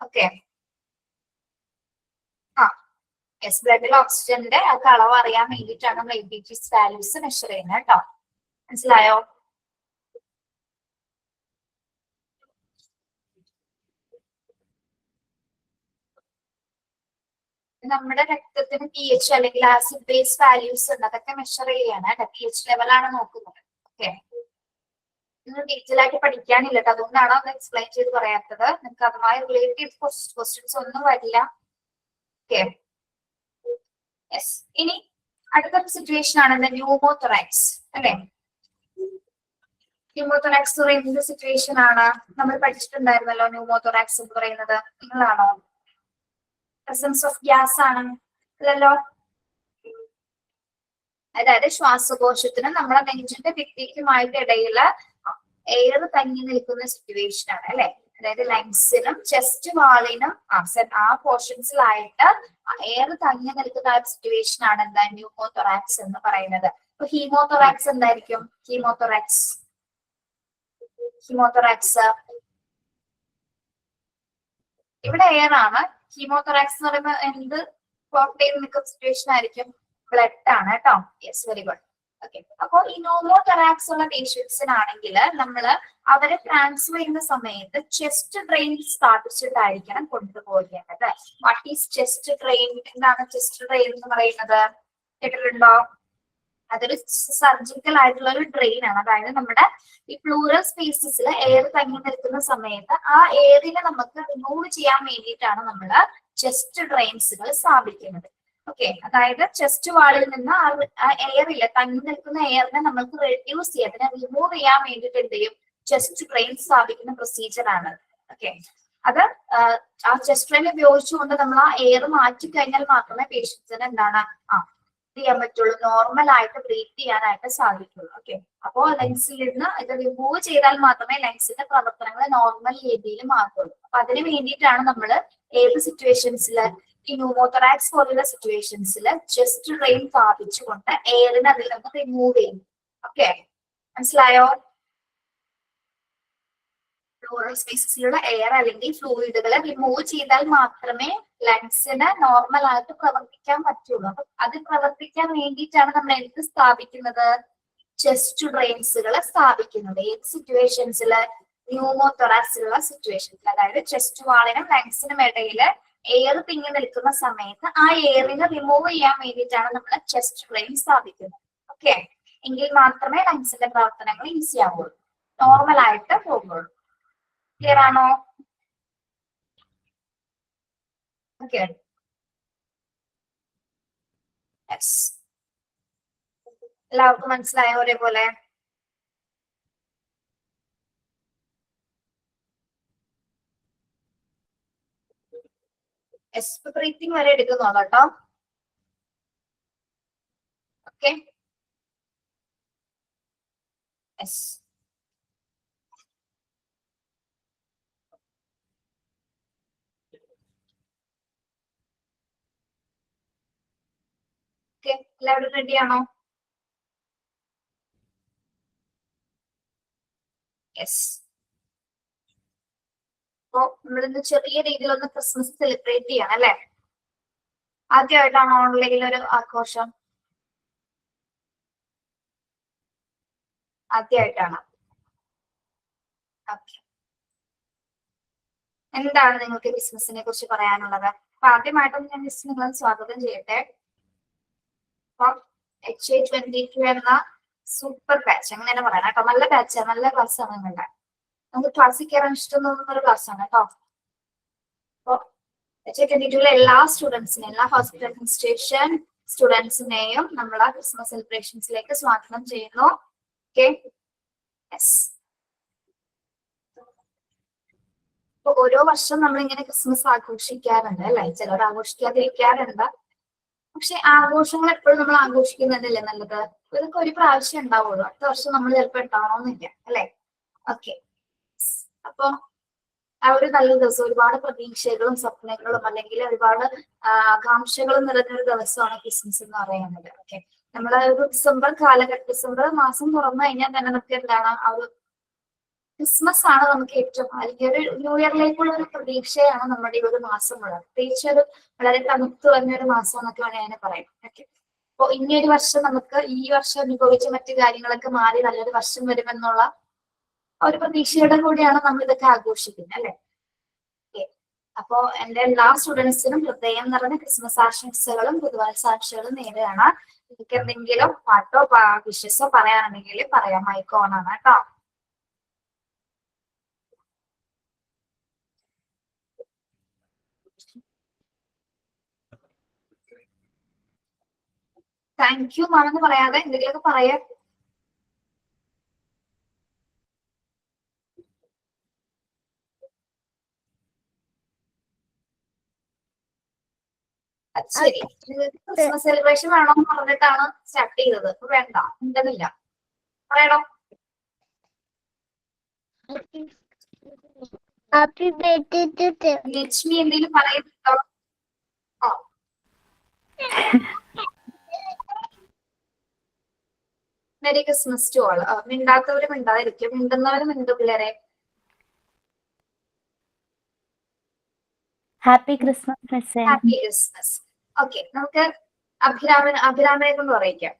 ഓക്കെ, ബ്ലഡിൽ ഓക്സിജന്റെ അളവ് അറിയാൻ വേണ്ടിയിട്ടാണ് നമ്മൾ ABG വാല്യൂസ് മെഷർ ചെയ്യുന്നത് കേട്ടോ. മനസ്സിലായോ? നമ്മുടെ രക്തത്തിന് pH അല്ലെങ്കിൽ ആസിഡ് ബേസ് വാല്യൂസ് ഉണ്ട്, അതൊക്കെ മെഷർ ചെയ്യാണ്. pH ലെവലാണ് നോക്കുന്നത്. ഓക്കെ, നിങ്ങൾ ഡീറ്റെയിൽ ആയിട്ട് പഠിക്കാനില്ല കേട്ടോ, അതുകൊണ്ടാണ് അത് എക്സ്പ്ലെയിൻ ചെയ്ത് പറയാത്തത്. നിങ്ങൾക്ക് അതുമായി റിലേറ്റഡ് ക്വസ്റ്റ്യൻസ് ഒന്നും വരില്ല. Okay, yes. ഇനി അടുത്ത സിറ്റുവേഷൻ ആണ് ന്യൂമോതൊറാക്സ് അല്ലെ. ന്യൂമോതൊറാക്സ് എന്ന് പറയുന്നത് സിറ്റുവേഷൻ ആണ് നമ്മൾ പഠിച്ചിട്ടുണ്ടായിരുന്നല്ലോ. ന്യൂമോതൊറാക്സ് എന്ന് പറയുന്നത് നിങ്ങളാണോ? പ്രസൻസ് ഓഫ് ഗ്യാസ് ആണ് അല്ലല്ലോ. അതായത് ശ്വാസകോശത്തിനും നമ്മുടെ നെഞ്ചിന്റെ ഭിത്തിക്കുമായിട്ട് ഇടയില് എയർ തങ്ങി നിൽക്കുന്ന സിറ്റുവേഷൻ ആണ് അല്ലെ. അതായത് ലങ്സിനും ചെസ്റ്റ് വാളിനും ആ പോർഷൻസിലായിട്ട് എയർ തങ്ങി നിൽക്കുന്ന സിറ്റുവേഷൻ ആണ് എന്താ ന്യൂമോതൊറാക്സ് എന്ന് പറയുന്നത്. അപ്പൊ ഹീമോതൊറാക്സ് എന്തായിരിക്കും? ഹീമോതൊറാക്സ് ഇവിടെ എയർ ആണ്. ഹീമോതൊറാക്സ് എന്ന് പറയുമ്പോൾ എന്ത് പുറത്തേക്ക് നിൽക്കുന്ന സിറ്റുവേഷൻ ആയിരിക്കും? ബ്ലഡ് ആണ് കേട്ടോ. Yes, very good. ഓക്കെ, അപ്പൊ ഈ ന്യൂമോതൊറാക്സ് ഉള്ള പേഷ്യൻസിനാണെങ്കിൽ നമ്മള് അവരെ ട്രാൻസ്ഫർ ചെയ്യുന്ന സമയത്ത് ചെസ്റ്റ് ഡ്രെയിൻ സ്ഥാപിച്ചിട്ടായിരിക്കണം കൊണ്ടുപോകേണ്ടത്. What is chest drain? എന്താണ് ചെസ്റ്റ് ഡ്രെയിൻ എന്ന് പറയുന്നത്? കേട്ടിട്ടുണ്ടോ? അതൊരു സർജിക്കൽ ആയിട്ടുള്ള ഒരു ഡ്രെയിൻ ആണ്. അതായത് നമ്മുടെ ഈ പ്ലൂറൽ സ്പേസസിൽ എയർ തങ്ങി നിൽക്കുന്ന സമയത്ത് ആ എയറിനെ നമുക്ക് റിമൂവ് ചെയ്യാൻ വേണ്ടിയിട്ടാണ് നമ്മൾ ചെസ്റ്റ് ഡ്രെയിൻസുകൾ സ്ഥാപിക്കുന്നത്. ഓക്കെ, അതായത് ചെസ്റ്റ് വാളിൽ നിന്ന് ആ എയറില്ല തങ്ങി നിൽക്കുന്ന എയറിനെ നമുക്ക് റെഡ്യൂസ് ചെയ്യാൻ, അതിനെ റിമൂവ് ചെയ്യാൻ വേണ്ടിയിട്ട് എന്ത് ചെയ്യും? ചെസ്റ്റ് ഡ്രെയിൻ സ്ഥാപിക്കുന്ന പ്രൊസീജിയർ ആണ്. ഓക്കെ, അത് ആ ചെസ്റ്റ് ഡ്രെയിൻ ഉപയോഗിച്ചുകൊണ്ട് നമ്മൾ ആ എയർ മാറ്റി കഴിഞ്ഞാൽ മാത്രമേ പേഷ്യൻസിന് എന്താണ് ചെയ്യാൻ പറ്റുള്ളൂ, നോർമൽ ആയിട്ട് ബ്രീത്ത് ചെയ്യാനായിട്ട് സാധിക്കുള്ളൂ. ഓക്കെ, അപ്പോ ലങ്സിൽ നിന്ന് ഇത് റിമൂവ് ചെയ്താൽ മാത്രമേ ലങ്സിന്റെ പ്രവർത്തനങ്ങൾ നോർമൽ രീതിയിൽ മാറുള്ളൂ. അപ്പൊ അതിന് വേണ്ടിയിട്ടാണ് നമ്മൾ ഏത് സിറ്റുവേഷൻസിൽ ഈ ന്യൂമോതൊറാക്സ് പോലുള്ള സിറ്റുവേഷൻസിൽ ചെസ്റ്റ് ഡ്രെയിൻ സ്ഥാപിച്ചുകൊണ്ട് എയറിനെ അതിൽ നിന്ന് റിമൂവ് ചെയ്യും. ഓക്കെ, മനസ്സിലായോ? പ്ലൂറൽ സ്പേസസിലുള്ള എയർ അല്ലെങ്കിൽ ഫ്ലൂയിഡുകളെ റിമൂവ് ചെയ്താൽ മാത്രമേ ലങ്സിന് നോർമൽ ആയിട്ട് പ്രവർത്തിക്കാൻ പറ്റുള്ളൂ. അപ്പൊ അത് പ്രവർത്തിക്കാൻ വേണ്ടിയിട്ടാണ് നമ്മൾ എന്ത് സ്ഥാപിക്കുന്നത്? ചെസ്റ്റ് ഡ്രെയിൻസുകൾ സ്ഥാപിക്കുന്നത്. ഏത് സിറ്റുവേഷൻസില്? ന്യൂമോതൊറാക്സിലുള്ള സിറ്റുവേഷൻസിൽ. അതായത് ചെസ്റ്റ് വാളിനും ലങ്സിനും ഇടയിൽ എയർ തിങ്ങി നിൽക്കുന്ന സമയത്ത് ആ എയറിനെ റിമൂവ് ചെയ്യാൻ വേണ്ടിയിട്ടാണ് നമ്മൾ ചെസ്റ്റ് ഡ്രെയിൻ സ്ഥാപിക്കുന്നത്. ഓക്കെ, എങ്കിൽ മാത്രമേ ലങ്സിന്റെ പ്രവർത്തനങ്ങൾ ഈസി ആവുള്ളൂ, നോർമൽ ആയിട്ട് പോകുള്ളൂ. ക്ലിയർ ആണോ? ഓക്കെ, എല്ലാവർക്കും മനസ്സിലായോ ഒരേപോലെ? ബ്രീത്തിങ് വരെ എടുക്കുന്നുള്ളൂ കേട്ടോ. ഓക്കെ, ഓക്കെ, എല്ലാവരും റെഡിയാണോ? യെസ്. അപ്പോ നമ്മളിന്ന് ചെറിയ രീതിയിലൊന്ന് ക്രിസ്മസ് സെലിബ്രേറ്റ് ചെയ്യണം അല്ലെ. ആദ്യമായിട്ടാണ് ഓൺലൈനിൽ ഒരു ആഘോഷം? ആദ്യമായിട്ടാണ്. ഓക്കെ, എന്താണ് നിങ്ങൾക്ക് ബിസിനസിനെ കുറിച്ച് പറയാനുള്ളത്? അപ്പൊ ആദ്യമായിട്ടൊന്ന് ഞാൻ ജസ്റ്റ് നിങ്ങളെ സ്വാഗതം ചെയ്യട്ടെ. അപ്പൊ HA22 എന്ന സൂപ്പർ ബാച്ച് അങ്ങനെ പറയാം കേട്ടോ. നല്ല ബാച്ചാണ്, നല്ല ക്ലാസ്സാണ് നിങ്ങളുടെ. നമുക്ക് ക്ലാസ്സിൽ കയറാൻ ഇഷ്ടം തോന്നുന്ന ഒരു ക്ലാസ്സാണ് കേട്ടോ. അപ്പൊ HA22 എല്ലാ സ്റ്റുഡൻസിനെയും, എല്ലാ ഹോസ്പിറ്റൽ അഡ്മിനിസ്ട്രേഷൻ സ്റ്റുഡൻസിനെയും നമ്മൾ ആ ക്രിസ്മസ് സെലിബ്രേഷൻസിലേക്ക് സ്വാഗതം ചെയ്യുന്നു. Okay, yes. അപ്പൊ ഓരോ വർഷം നമ്മളിങ്ങനെ ക്രിസ്മസ് ആഘോഷിക്കാറുണ്ട് അല്ലെ. ചിലർ ആഘോഷിക്കാതിരിക്കാറുണ്ട്. പക്ഷെ ആഘോഷങ്ങൾ എപ്പോഴും നമ്മൾ ആഘോഷിക്കുന്നതല്ലേ നല്ലത്. ഇതൊക്കെ ഒരു പ്രാവശ്യം ഉണ്ടാവുള്ളൂ, അടുത്ത വർഷം നമ്മൾ ചിലപ്പോൾ ഉണ്ടാവണമെന്നില്ല അല്ലെ. ഓക്കെ, അപ്പൊ ആ ഒരു നല്ല ദിവസം, ഒരുപാട് പ്രതീക്ഷകളും സ്വപ്നങ്ങളും അല്ലെങ്കിൽ ഒരുപാട് ആകാംക്ഷകളും നിറഞ്ഞൊരു ദിവസമാണ് ക്രിസ്മസ് എന്ന് പറയുന്നത്. ഓക്കെ, നമ്മളെ ഒരു ഡിസംബർ മാസം തുറന്നു കഴിഞ്ഞാൽ തന്നെ നമുക്ക് എന്താണ് ആ ഒരു ക്രിസ്മസ് ആണ് നമുക്ക് ഏറ്റവും, അല്ലെങ്കിൽ ഒരു ന്യൂ ഇയറിലേക്കുള്ള ഒരു പ്രതീക്ഷയാണ് നമ്മുടെ ഈ ഒരു മാസം ഉള്ളത്. പ്രത്യേകിച്ച് ഒരു വളരെ തണുത്ത് വന്നൊരു മാസം എന്നൊക്കെ വേണമെങ്കിൽ പറയാം. ഓക്കെ, അപ്പൊ ഇനി ഒരു വർഷം നമുക്ക് ഈ വർഷം അനുഭവിച്ച മറ്റു കാര്യങ്ങളൊക്കെ മാറി നല്ലൊരു വർഷം വരുമെന്നുള്ള ഒരു പ്രതീക്ഷയുടെ കൂടിയാണ് നമ്മൾ ഇതൊക്കെ ആഘോഷിക്കുന്നത് അല്ലെ. അപ്പോ എന്റെ എല്ലാ സ്റ്റുഡൻസിനും ഹൃദയം നിറഞ്ഞ ക്രിസ്മസ് ആശംസകളും പുതുവത്സാശംസകളും നേടുകയാണ്. നിങ്ങൾക്ക് എന്തെങ്കിലും പാട്ടോ വിഷസോ പറയാനുണ്ടെങ്കിൽ പറയാം, മൈക്ക് ഓൺ ആണ് കേട്ടോ. താങ്ക് യു ആണെന്ന് പറയാതെ എന്തെങ്കിലുമൊക്കെ പറയാ. ശരി, ക്രിസ്മസ് സെലിബ്രേഷൻ വേണമെന്ന് പറഞ്ഞിട്ടാണ് സ്റ്റാർട്ട് ചെയ്തത്. അപ്പൊ വേണ്ട, ഉണ്ടെന്നില്ല. പറയണോ? Happy birthday to you. Lakshmi എന്തെങ്കിലും പറയുന്നുണ്ടോ? ആ, മെരി ക്രിസ്മസ് ടു ഓൾ. മിണ്ടാത്തവര് മിണ്ടാതിരിക്കും, മിണ്ടുന്നവര് മിണ്ടു പിള്ളേരെ. Happy Christmas, Miss. Happy Christmas. Okay, നമുക്ക് അഭിരാമനെ കൊണ്ട് പറയിക്കാം.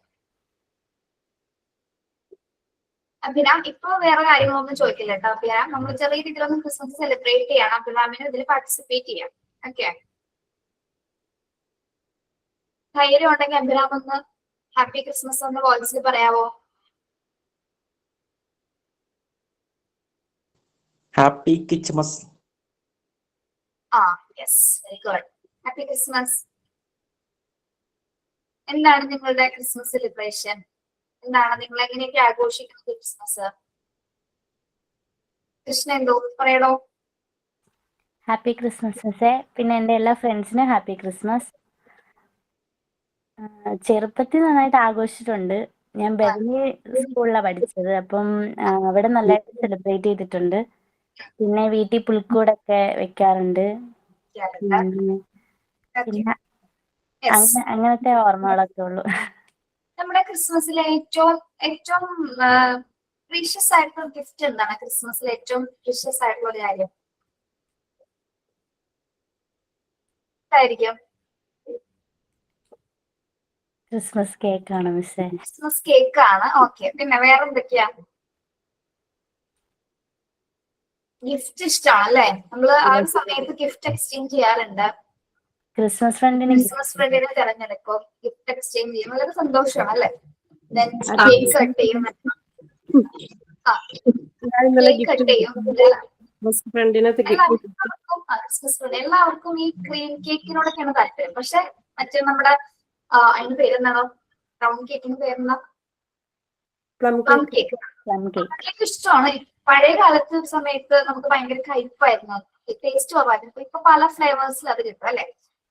അഭിരാം ഇപ്പൊ വേറെ കാര്യങ്ങളൊന്നും ചോദിക്കില്ല കേട്ടോ. അഭിരാം നമ്മൾ ചെറിയ രീതിയിലൊന്ന് ക്രിസ്മസ് സെലിബ്രേറ്റ് ചെയ്യണം. അഭിരാമിന് ഇതിൽ പാർട്ടിസിപ്പേറ്റ് ചെയ്യാം. ഓക്കെ, ധൈര്യം ഉണ്ടെങ്കിൽ അഭിരാം ഒന്ന് ഹാപ്പി ക്രിസ്മസ് ഒന്ന് വോയിസിൽ പറയാവോ? Happy Christmas. Ah, yes, very good. Happy Christmas. എന്താണ് നിങ്ങളുടെ ക്രിസ്മസ് സെലിബ്രേഷൻ? എന്താണ് നിങ്ങൾ എങ്ങനെയൊക്കെ ആഘോഷിക്കുന്നത് ക്രിസ്മസ്? കൃഷ്ണ എന്തോ പറയണോ? ഹാപ്പി ക്രിസ്മസ് മിസ്സേ. പിന്നെ എൻ്റെ എല്ലാ ഫ്രണ്ട്സിനും ഹാപ്പി ക്രിസ്മസ്. ചെറുപ്പത്തിൽ നന്നായിട്ട് ആഘോഷിച്ചിട്ടുണ്ട്. ഞാൻ ബെർലി സ്കൂളിലാണ് പഠിച്ചത്. അപ്പം അവിടെ നല്ലതായിട്ട് സെലിബ്രേറ്റ് ചെയ്തിട്ടുണ്ട്. പിന്നെ വീട്ടിൽ പുൽക്കൂടൊക്കെ വെക്കാറുണ്ട്. പിന്നെ അങ്ങനത്തെ ഓർമ്മകളൊക്കെ ഉള്ളു. നമ്മുടെ ക്രിസ്മസിലെ ഏറ്റവും ഏറ്റവും പ്രീഷ്യസ് ആയിട്ടുള്ള ഗിഫ്റ്റ് എന്താണ്? ക്രിസ്മസിലെ ഏറ്റവും പ്രീഷ്യസ് ആയിട്ടുള്ള ഒരു കാര്യം ആയിരിക്കും? ക്രിസ്മസ് കേക്കാണ് മിസ്സേ. ക്രിസ്മസ് കേക്ക് ആണ്. ഓക്കെ, പിന്നെ വേറെ എന്തൊക്കെയാ? ഗിഫ്റ്റ് ഇഷ്ടമാണ് അല്ലെ? നമ്മള് ആ ഒരു സമയത്ത് ഗിഫ്റ്റ് എക്സ്ചേഞ്ച് ചെയ്യാറുണ്ട്. ക്രിസ്മസ് ഫ്രണ്ടിന് ക്രിസ്മസ് ഫ്രണ്ടിനെ തെരഞ്ഞെടുക്കും, ഗിഫ്റ്റ് എക്സ്ചേഞ്ച് ചെയ്യും. വളരെ സന്തോഷമാണ് അല്ലെ? കേക്ക് കട്ട് ചെയ്യും. കേക്ക് കട്ട് ചെയ്യും. ക്രിസ്മസ് ഫ്രണ്ട് എല്ലാവർക്കും ഈ ക്രീം കേക്കിനോടൊക്കെയാണ് താല്പര്യം. പക്ഷെ മറ്റേ നമ്മുടെ അതിന് പേരെന്താണോ? റൗണ്ട് കേക്കിന് പേരെന്താ? Plum cake. കേക്ക് ഇഷ്ടമാണ്. പഴയ കാലത്ത് സമയത്ത് നമുക്ക് ഭയങ്കര കയ്പായിരുന്നു, ടേസ്റ്റ് കുറവായിരുന്നു. ഇപ്പൊ പല ഫ്ലേവേഴ്സിൽ അത് കിട്ടും അല്ലെ?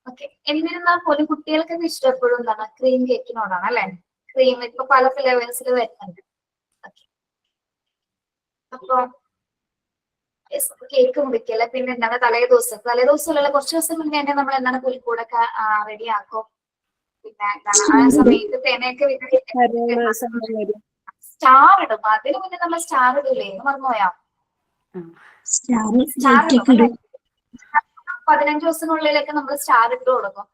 ഓക്കെ, എന്നിരുന്നാൽ പോലും കുട്ടികൾക്കൊക്കെ ഇഷ്ടപ്പെടും എന്താണ്? ക്രീം കേക്കിനോടാണ് അല്ലെ? ക്രീം ഇപ്പൊ പല ഫ്ലേവേഴ്സിൽ വരുന്നുണ്ട്. അപ്പൊ കേക്ക് മുറിക്കല്. പിന്നെ എന്താണ് തലേദിവസമുള്ള കുറച്ച് ദിവസം മുന്നേ തന്നെ നമ്മൾ എന്താണ് പുൽക്കൂടൊക്കെ റെഡി ആക്കും. പിന്നെ എന്താണ് ആ സമയത്ത് തേനയൊക്കെ സ്റ്റാർ ഇടും. അതിന് മുന്നേ നമ്മൾ സ്റ്റാർ ഇടില്ലേ എന്ന് മറന്നുപോയാ? സ്റ്റാർ ഇടും. 15 ദിവസത്തിനുള്ളിലൊക്കെ നമ്മൾ സ്റ്റാർ ഇട്ട് കൊടുക്കും.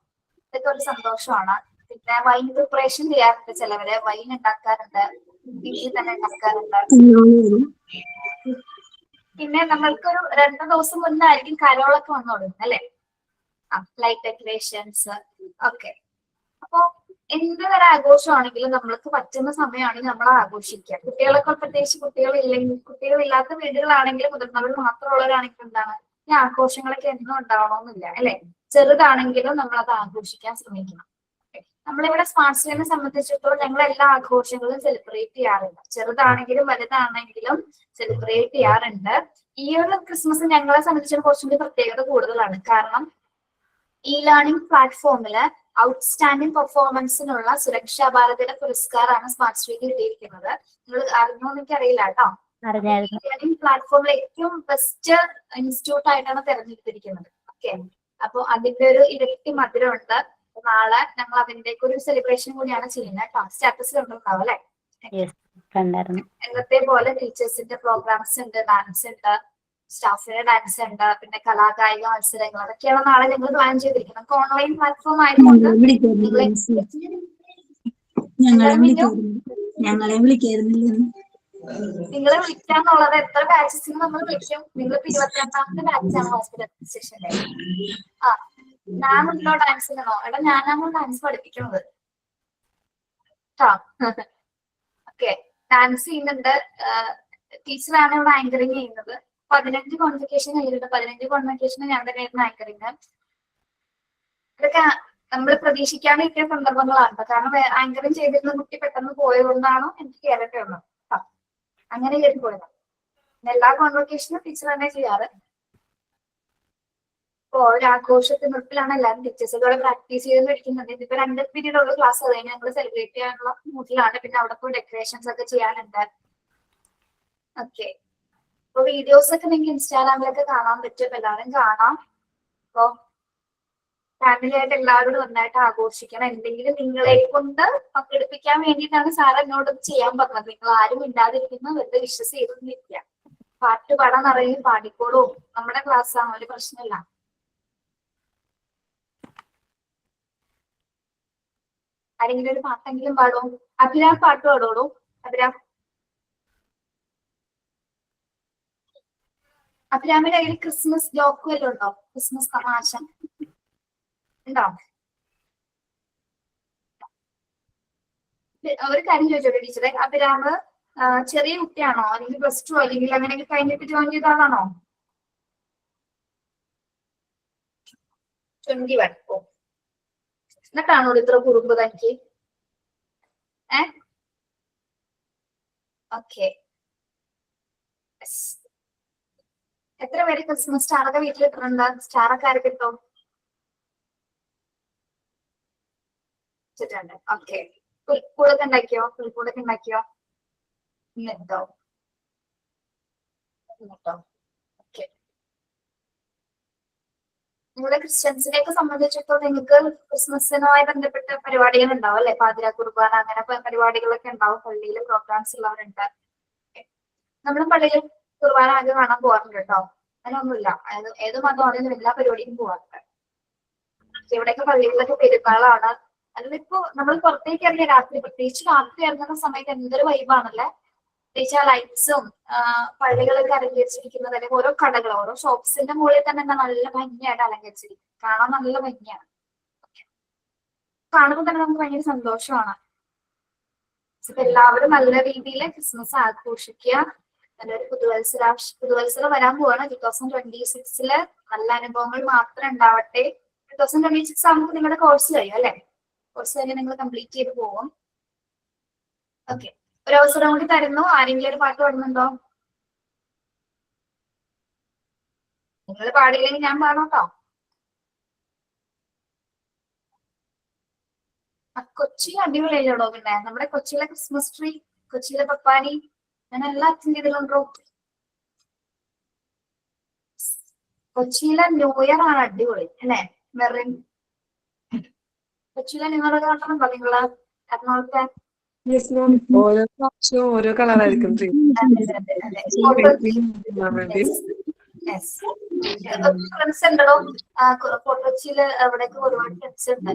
ഇതൊക്കെ ഒരു സന്തോഷമാണ്. പിന്നെ വൈൻ പ്രിപ്പറേഷൻ ചെയ്യാറുണ്ട്. ചിലവര് വൈൻ ഉണ്ടാക്കാറുണ്ട്, വീട്ടിൽ തന്നെ ഉണ്ടാക്കാറുണ്ട്. പിന്നെ നമ്മൾക്കൊരു 2 ദിവസം മുന്നായിരിക്കും കരോളൊക്കെ വന്നു തുടങ്ങുന്നത് അല്ലെ? ലൈറ്റ് ഡെക്കറേഷൻസ് ഒക്കെ. അപ്പൊ എന്ത് തരം ആഘോഷമാണെങ്കിലും നമ്മൾക്ക് പറ്റുന്ന സമയമാണെങ്കിൽ നമ്മൾ ആഘോഷിക്കുക. കുട്ടികളൊക്കെ പ്രത്യേകിച്ച് കുട്ടികളില്ലാത്ത വീടുകളാണെങ്കിലും മുതിർന്നവർ മാത്രമുള്ളവരാണെങ്കിലും എന്താണ് ഈ ആഘോഷങ്ങളൊക്കെ എന്നും ഉണ്ടാവണമെന്നില്ല അല്ലെ? ചെറുതാണെങ്കിലും നമ്മൾ അത് ആഘോഷിക്കാൻ ശ്രമിക്കണം. നമ്മളിവിടെ സ്മാർട്ട് സ്റ്റുഡിയോനെ സംബന്ധിച്ചിടത്തോളം ഞങ്ങൾ എല്ലാ ആഘോഷങ്ങളും സെലിബ്രേറ്റ് ചെയ്യാറുണ്ട്. ചെറുതാണെങ്കിലും വലുതാണെങ്കിലും സെലിബ്രേറ്റ് ചെയ്യാറുണ്ട്. ഈ ഒരു ക്രിസ്മസ് ഞങ്ങളെ സംബന്ധിച്ച് കുറച്ചുകൂടി പ്രത്യേകത കൂടുതലാണ്. കാരണം ഇ ലേണിംഗ് പ്ലാറ്റ്ഫോമില് ഔട്ട്സ്റ്റാൻഡിംഗ് പെർഫോമൻസിനുള്ള സുരക്ഷാ ഭാരതിയുടെ പുരസ്കാരമാണ് സ്മാർട്ട് സ്റ്റുഡിയോക്ക് കിട്ടിയിരിക്കുന്നത്. നിങ്ങൾ അറിഞ്ഞോന്ന് എനിക്ക് അറിയില്ല കേട്ടോ. ഇ ലേണിംഗ് പ്ലാറ്റ്ഫോമിൽ ഏറ്റവും ബെസ്റ്റ് ഇൻസ്റ്റിറ്റ്യൂട്ട് ആയിട്ടാണ് തെരഞ്ഞെടുത്തിരിക്കുന്നത്. ഓക്കെ, അപ്പൊ അതിന്റെ ഒരു ഇരട്ടി മധുരമുണ്ട്. നാളെ ഞങ്ങൾ അതിന്റെ ഒരു സെലിബ്രേഷൻ കൂടിയാണ് ചെയ്യുന്നത് കേട്ടോ. സ്റ്റാറ്റസിൽ ഉണ്ടാവും അല്ലെ? എന്നത്തെ പോലെ ടീച്ചേഴ്സിന്റെ പ്രോഗ്രാംസ് ഉണ്ട്, ഡാൻസ് ഉണ്ട്, സ്റ്റാഫിന്റെ ഡാൻസ് ഉണ്ട്, പിന്നെ കലാകായിക മത്സരങ്ങൾ, അതൊക്കെയാണ് നാളെ ഞങ്ങൾ പ്ലാൻ ചെയ്തിരിക്കുന്നത്. നമുക്ക് ഓൺലൈൻ പ്ലാറ്റ്ഫോം ആയതുകൊണ്ട് നിങ്ങളെ വിളിക്കാന്നുള്ളത് എത്ര ബാച്ചസിന് നമ്മൾ വിളിക്കും. നിങ്ങളിപ്പോ 22ാമത്തെ ബാച്ചാണ് ഹോസ്പിറ്റൽ അഡ്മിനിസ്ട്രേഷന്റെ. ഞാനുണ്ടോ ഡാൻസിനാണോ? എടാ ഞാനാണോ ഡാൻസ് പഠിപ്പിക്കുന്നത് കേട്ടോ. ഓക്കെ, ഡാൻസ് ചെയ്യുന്നുണ്ട്. ടീച്ചറാണ് ഇവിടെ ആങ്കറിങ് ചെയ്യുന്നത്. 15 കോൺവെക്കേഷൻ കഴിഞ്ഞിട്ടുണ്ട്. 15 കോൺവെക്കേഷൻ ഞാൻ തന്നെയായിരുന്നു ആങ്കറിങ്. ഇതൊക്കെ നമ്മൾ പ്രതീക്ഷിക്കാതെ കിട്ടിയ സന്ദർഭങ്ങളാണ്. കാരണം ആങ്കറും ചെയ്തിരുന്ന കുട്ടി പെട്ടെന്ന് പോയതുകൊണ്ടാണോ എനിക്ക് കേരളത്തിൽ വന്നത്. അങ്ങനെ കയറി പോയത്. എല്ലാ കോൺവൊക്കേഷനും ടീച്ചർ തന്നെ ചെയ്യാറ്. ഇപ്പൊ ഒരു ആഘോഷത്തിനുള്ളിലാണ് എല്ലാവരും ടീച്ചേഴ്സുകളെ പ്രാക്ടീസ് ചെയ്ത് പഠിക്കുന്നത്. ഇതിപ്പോ 2 പീരീഡ് ഉള്ള ക്ലാസ് അത് കഴിഞ്ഞ് ഞങ്ങൾ സെലിബ്രേറ്റ് ചെയ്യാനുള്ള മൂഡിലാണ്. പിന്നെ അവിടെ പോയി ഡെക്കറേഷൻസ് ഒക്കെ ചെയ്യാനുണ്ട്. ഓക്കെ, ഇപ്പൊ വീഡിയോസ് ഒക്കെ നിങ്ങൾക്ക് ഇൻസ്റ്റാഗ്രാമിലൊക്കെ കാണാൻ പറ്റും. എല്ലാവരും കാണാം. അപ്പൊ ഫാമിലി ആയിട്ട് എല്ലാവരോടും നന്നായിട്ട് ആഘോഷിക്കണം. എന്തെങ്കിലും നിങ്ങളെ കൊണ്ട് പങ്കെടുപ്പിക്കാൻ വേണ്ടിയിട്ടാണ് സാർ എന്നോട് ചെയ്യാൻ പറഞ്ഞത്. നിങ്ങൾ ആരും ഇണ്ടാതിരിക്കുന്ന വെറുതെ വിശ്വസിച്ചിരുന്നില്ല. പാട്ട് പാടാൻ അറിയും, പാടിക്കോളും. നമ്മുടെ ക്ലാസ് ആണ്, ഒരു പ്രശ്നമില്ല. ആരെങ്കിലും ഒരു പാട്ടെങ്കിലും പാടും. അഭിരാം പാട്ട് പാടോളൂ. അഭിരാം, അഭിരാമിന്റെ കയ്യിൽ ക്രിസ്മസ് ജോക്ക് വല്ലതും ഉണ്ടോ? ക്രിസ്മസ് തമാശ ഉണ്ടോ? ഒരു കാര്യം ചോദിച്ചോട്ടെ ടീച്ചറെ, അഭിരാമ് ചെറിയ കുട്ടിയാണോ, അല്ലെങ്കിൽ +2 അല്ലെങ്കിൽ അങ്ങനെയൊക്കെ കഴിഞ്ഞിട്ട് ജോയിൻ ചെയ്ത ആളാണോ? 21. ഓ, എന്നിട്ടാണോ ഇത്ര കുറുമ്പ് തനിക്ക്? ഓക്കെ. എത്ര പേര് ക്രിസ്മസ് സ്റ്റാറൊക്കെ വീട്ടിലിട്ടിട്ടുണ്ട്? സ്റ്റാറൊക്കെ ആരൊക്കെ ഇട്ടോ? ഓക്കെ. പുൽക്കൂടൊക്കെ ഉണ്ടാക്കിയോ? പുൽക്കൂടൊക്കെ ഉണ്ടാക്കിയോ? ഇന്നിട്ടോ? ഓക്കെ. നിങ്ങളുടെ ക്രിസ്ത്യൻസിനെയൊക്കെ സംബന്ധിച്ചിടത്തോളം നിങ്ങൾക്ക് ക്രിസ്മസിനുമായി ബന്ധപ്പെട്ട പരിപാടികൾ ഉണ്ടാവും അല്ലെ? പാതിര കുർബാന അങ്ങനെ പരിപാടികളൊക്കെ ഉണ്ടാവും. പള്ളിയിൽ പ്രോഗ്രാംസ് ഉള്ളവരുണ്ട്. നമ്മുടെ പള്ളിയിൽ കുർബാന ആകെ കാണാൻ പോകാറുണ്ട് കേട്ടോ. അതിനൊന്നുമില്ല. ഏത് മതമാണെങ്കിലും എല്ലാ പരിപാടിക്കും പോകാറുണ്ട്. ഇവിടെയൊക്കെ പള്ളികളിലൊക്കെ പെരുന്നാളാണ്. അതിലിപ്പോ നമ്മൾ പുറത്തേക്ക് ഇറങ്ങിയ രാത്രി, പ്രത്യേകിച്ച് രാത്രി ഇറങ്ങുന്ന സമയത്ത് എന്തൊരു വൈബാണല്ലേ. പ്രത്യേകിച്ച് ആ ലൈറ്റ്സും പള്ളികളൊക്കെ അലങ്കരിച്ചിരിക്കുന്നത്, അല്ലെങ്കിൽ ഓരോ കടകൾ, ഓരോ ഷോപ്സിന്റെ മുകളിൽ തന്നെ നല്ല ഭംഗിയായിട്ട് അലങ്കരിച്ചിരിക്കും. കാണാൻ നല്ല ഭംഗിയാണ്. കാണുമ്പോൾ തന്നെ നമുക്ക് ഭയങ്കര സന്തോഷമാണ്. എല്ലാവരും നല്ല രീതിയിൽ ക്രിസ്മസ് ആഘോഷിക്കുക. നല്ലൊരു പുതുവത്സരം വരാൻ പോവാണ്. 2026 നല്ല അനുഭവങ്ങൾ മാത്രം ഉണ്ടാവട്ടെ. 2026 ആകുമ്പോൾ നിങ്ങളുടെ കോഴ്സ് കഴിയും അല്ലെ? കോഴ്സ് കഴിഞ്ഞ് നിങ്ങൾ കംപ്ലീറ്റ് ചെയ്ത് പോകും. ഓക്കെ, ഒരു അവസരം കൂടി തരുന്നു. ആരെങ്കിലും ഒരു പാട്ട് പാടുന്നുണ്ടോ? നിങ്ങൾ പാടില്ലെങ്കിൽ ഞാൻ പാടോട്ടോ. കൊച്ചി അടിപൊളിയായിട്ടോ. പിന്നെ നമ്മുടെ കൊച്ചിയിലെ ക്രിസ്മസ് ട്രീ, കൊച്ചിയിലെ പപ്പാനി, ഞാൻ എല്ലാം അറ്റൻഡ് ചെയ്തിട്ടുണ്ടോ? കൊച്ചിയിലെ ന്യൂ ഇയർ ആണ് അടിപൊളി അല്ലെ? മെറിൻ, കൊച്ചിയിലെ ന്യൂ ഇയർ കാണുന്നുണ്ടോ നിങ്ങള്? എറണാകുളത്തെ ഓരോ പ്രാവശ്യവും ഓരോ കളറായിരിക്കും. ഫ്രണ്ട്സ് ഉണ്ടോ? കൊച്ചിയില് അവിടേക്ക് ഒരുപാട് ഫ്രണ്ട്സ് ഉണ്ട്.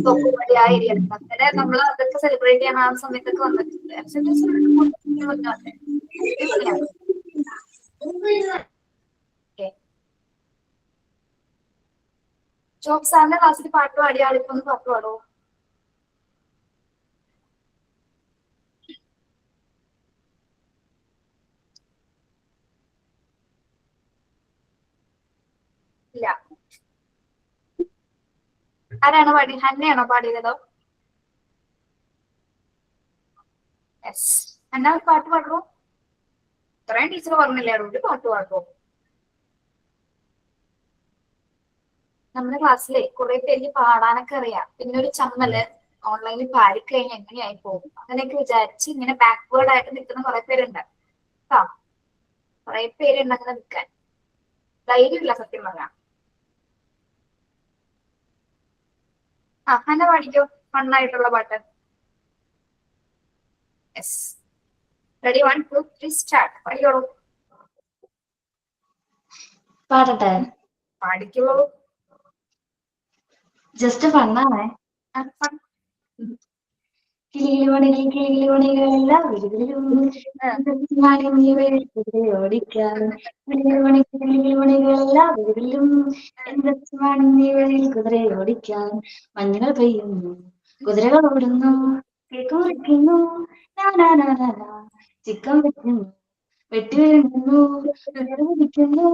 തോപ്പുപടി ആ ഏരിയ അങ്ങനെ നമ്മൾ അതൊക്കെ സെലിബ്രേറ്റ് ചെയ്യാൻ ആ സമയത്തൊക്കെ വന്നിട്ടുണ്ട്. ജോബ് സാറിന്റെ ക്ലാസ്സിൽ പാട്ട് പാടിയ ആളിപ്പോ ഒന്ന് പാട്ട് പാടോ? ഇല്ല. ആരാണ് പാടി? ഹന്നയാണോ പാടിയതോ? യെസ്. ഹന്ന പാട്ട് പാടുമോ? ഇത്രയും ടീച്ചർ പറഞ്ഞില്ലേ അതുകൊണ്ട് പാട്ട് പാടുമോ? നമ്മുടെ ക്ലാസ്സിലെ കുറെ പേര് പാടാനൊക്കെ അറിയാം. പിന്നെ ഒരു ചമ്മല് ഓൺലൈനിൽ പാടിക്കഴിഞ്ഞാൽ എങ്ങനെയായി പോകും അങ്ങനെയൊക്കെ വിചാരിച്ച് ഇങ്ങനെ ബാക്ക്വേർഡ് ആയിട്ട് നിൽക്കുന്ന കുറെ പേരുണ്ട് കേട്ടോ. കുറെ പേരുണ്ട് അങ്ങനെ നിൽക്കാൻ. ധൈര്യമില്ല സത്യം പറഞ്ഞാൽ. ഹന്ന പാടിക്കോ ഫണ്ണായിട്ടുള്ള പാട്ട്. യെസ്. Ready, 1 2 3 start. പാടിക്കോളൂ. പാടട്ടെ? പാടിക്കോളൂ. ജസ്റ്റ് ഫണ്ണാണേ. കിളിമണികളെല്ലാം ഓടിക്കാം. കിളിമണികളെല്ലാം കുതിരയെ ഓടിക്കാൻ. മഞ്ഞുകൾ പെയ്യുന്നു, കുതിരകൾ ഓടുന്നു, കേക്ക് മുറിക്കുന്നു, ചിക്കൻ വെക്കുന്നു, വെട്ടി വീഴുന്നു, പിടിക്കുന്നു,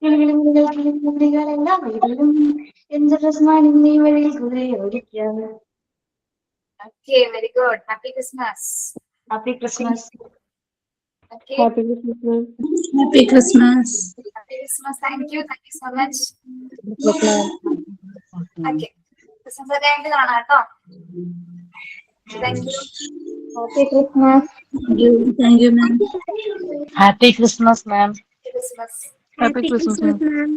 കിളികളെല്ലാം വഴികളിലും എന്ത് രസമാണ് നീ വഴിയിൽ കുതിര ഓടിക്കാൻ. Okay, very good. Happy Christmas. Happy Christmas. Okay, happy Christmas ma'am. Happy Christmas. Happy Christmas. Thank you so much. Okay, Christmas ഒക്കെ ആയിട്ട് കാണാം കേട്ടോ. Thank you. Happy Christmas. Thank you, ma'am. Happy Christmas, ma'am. Christmas. Happy Christmas ma'am.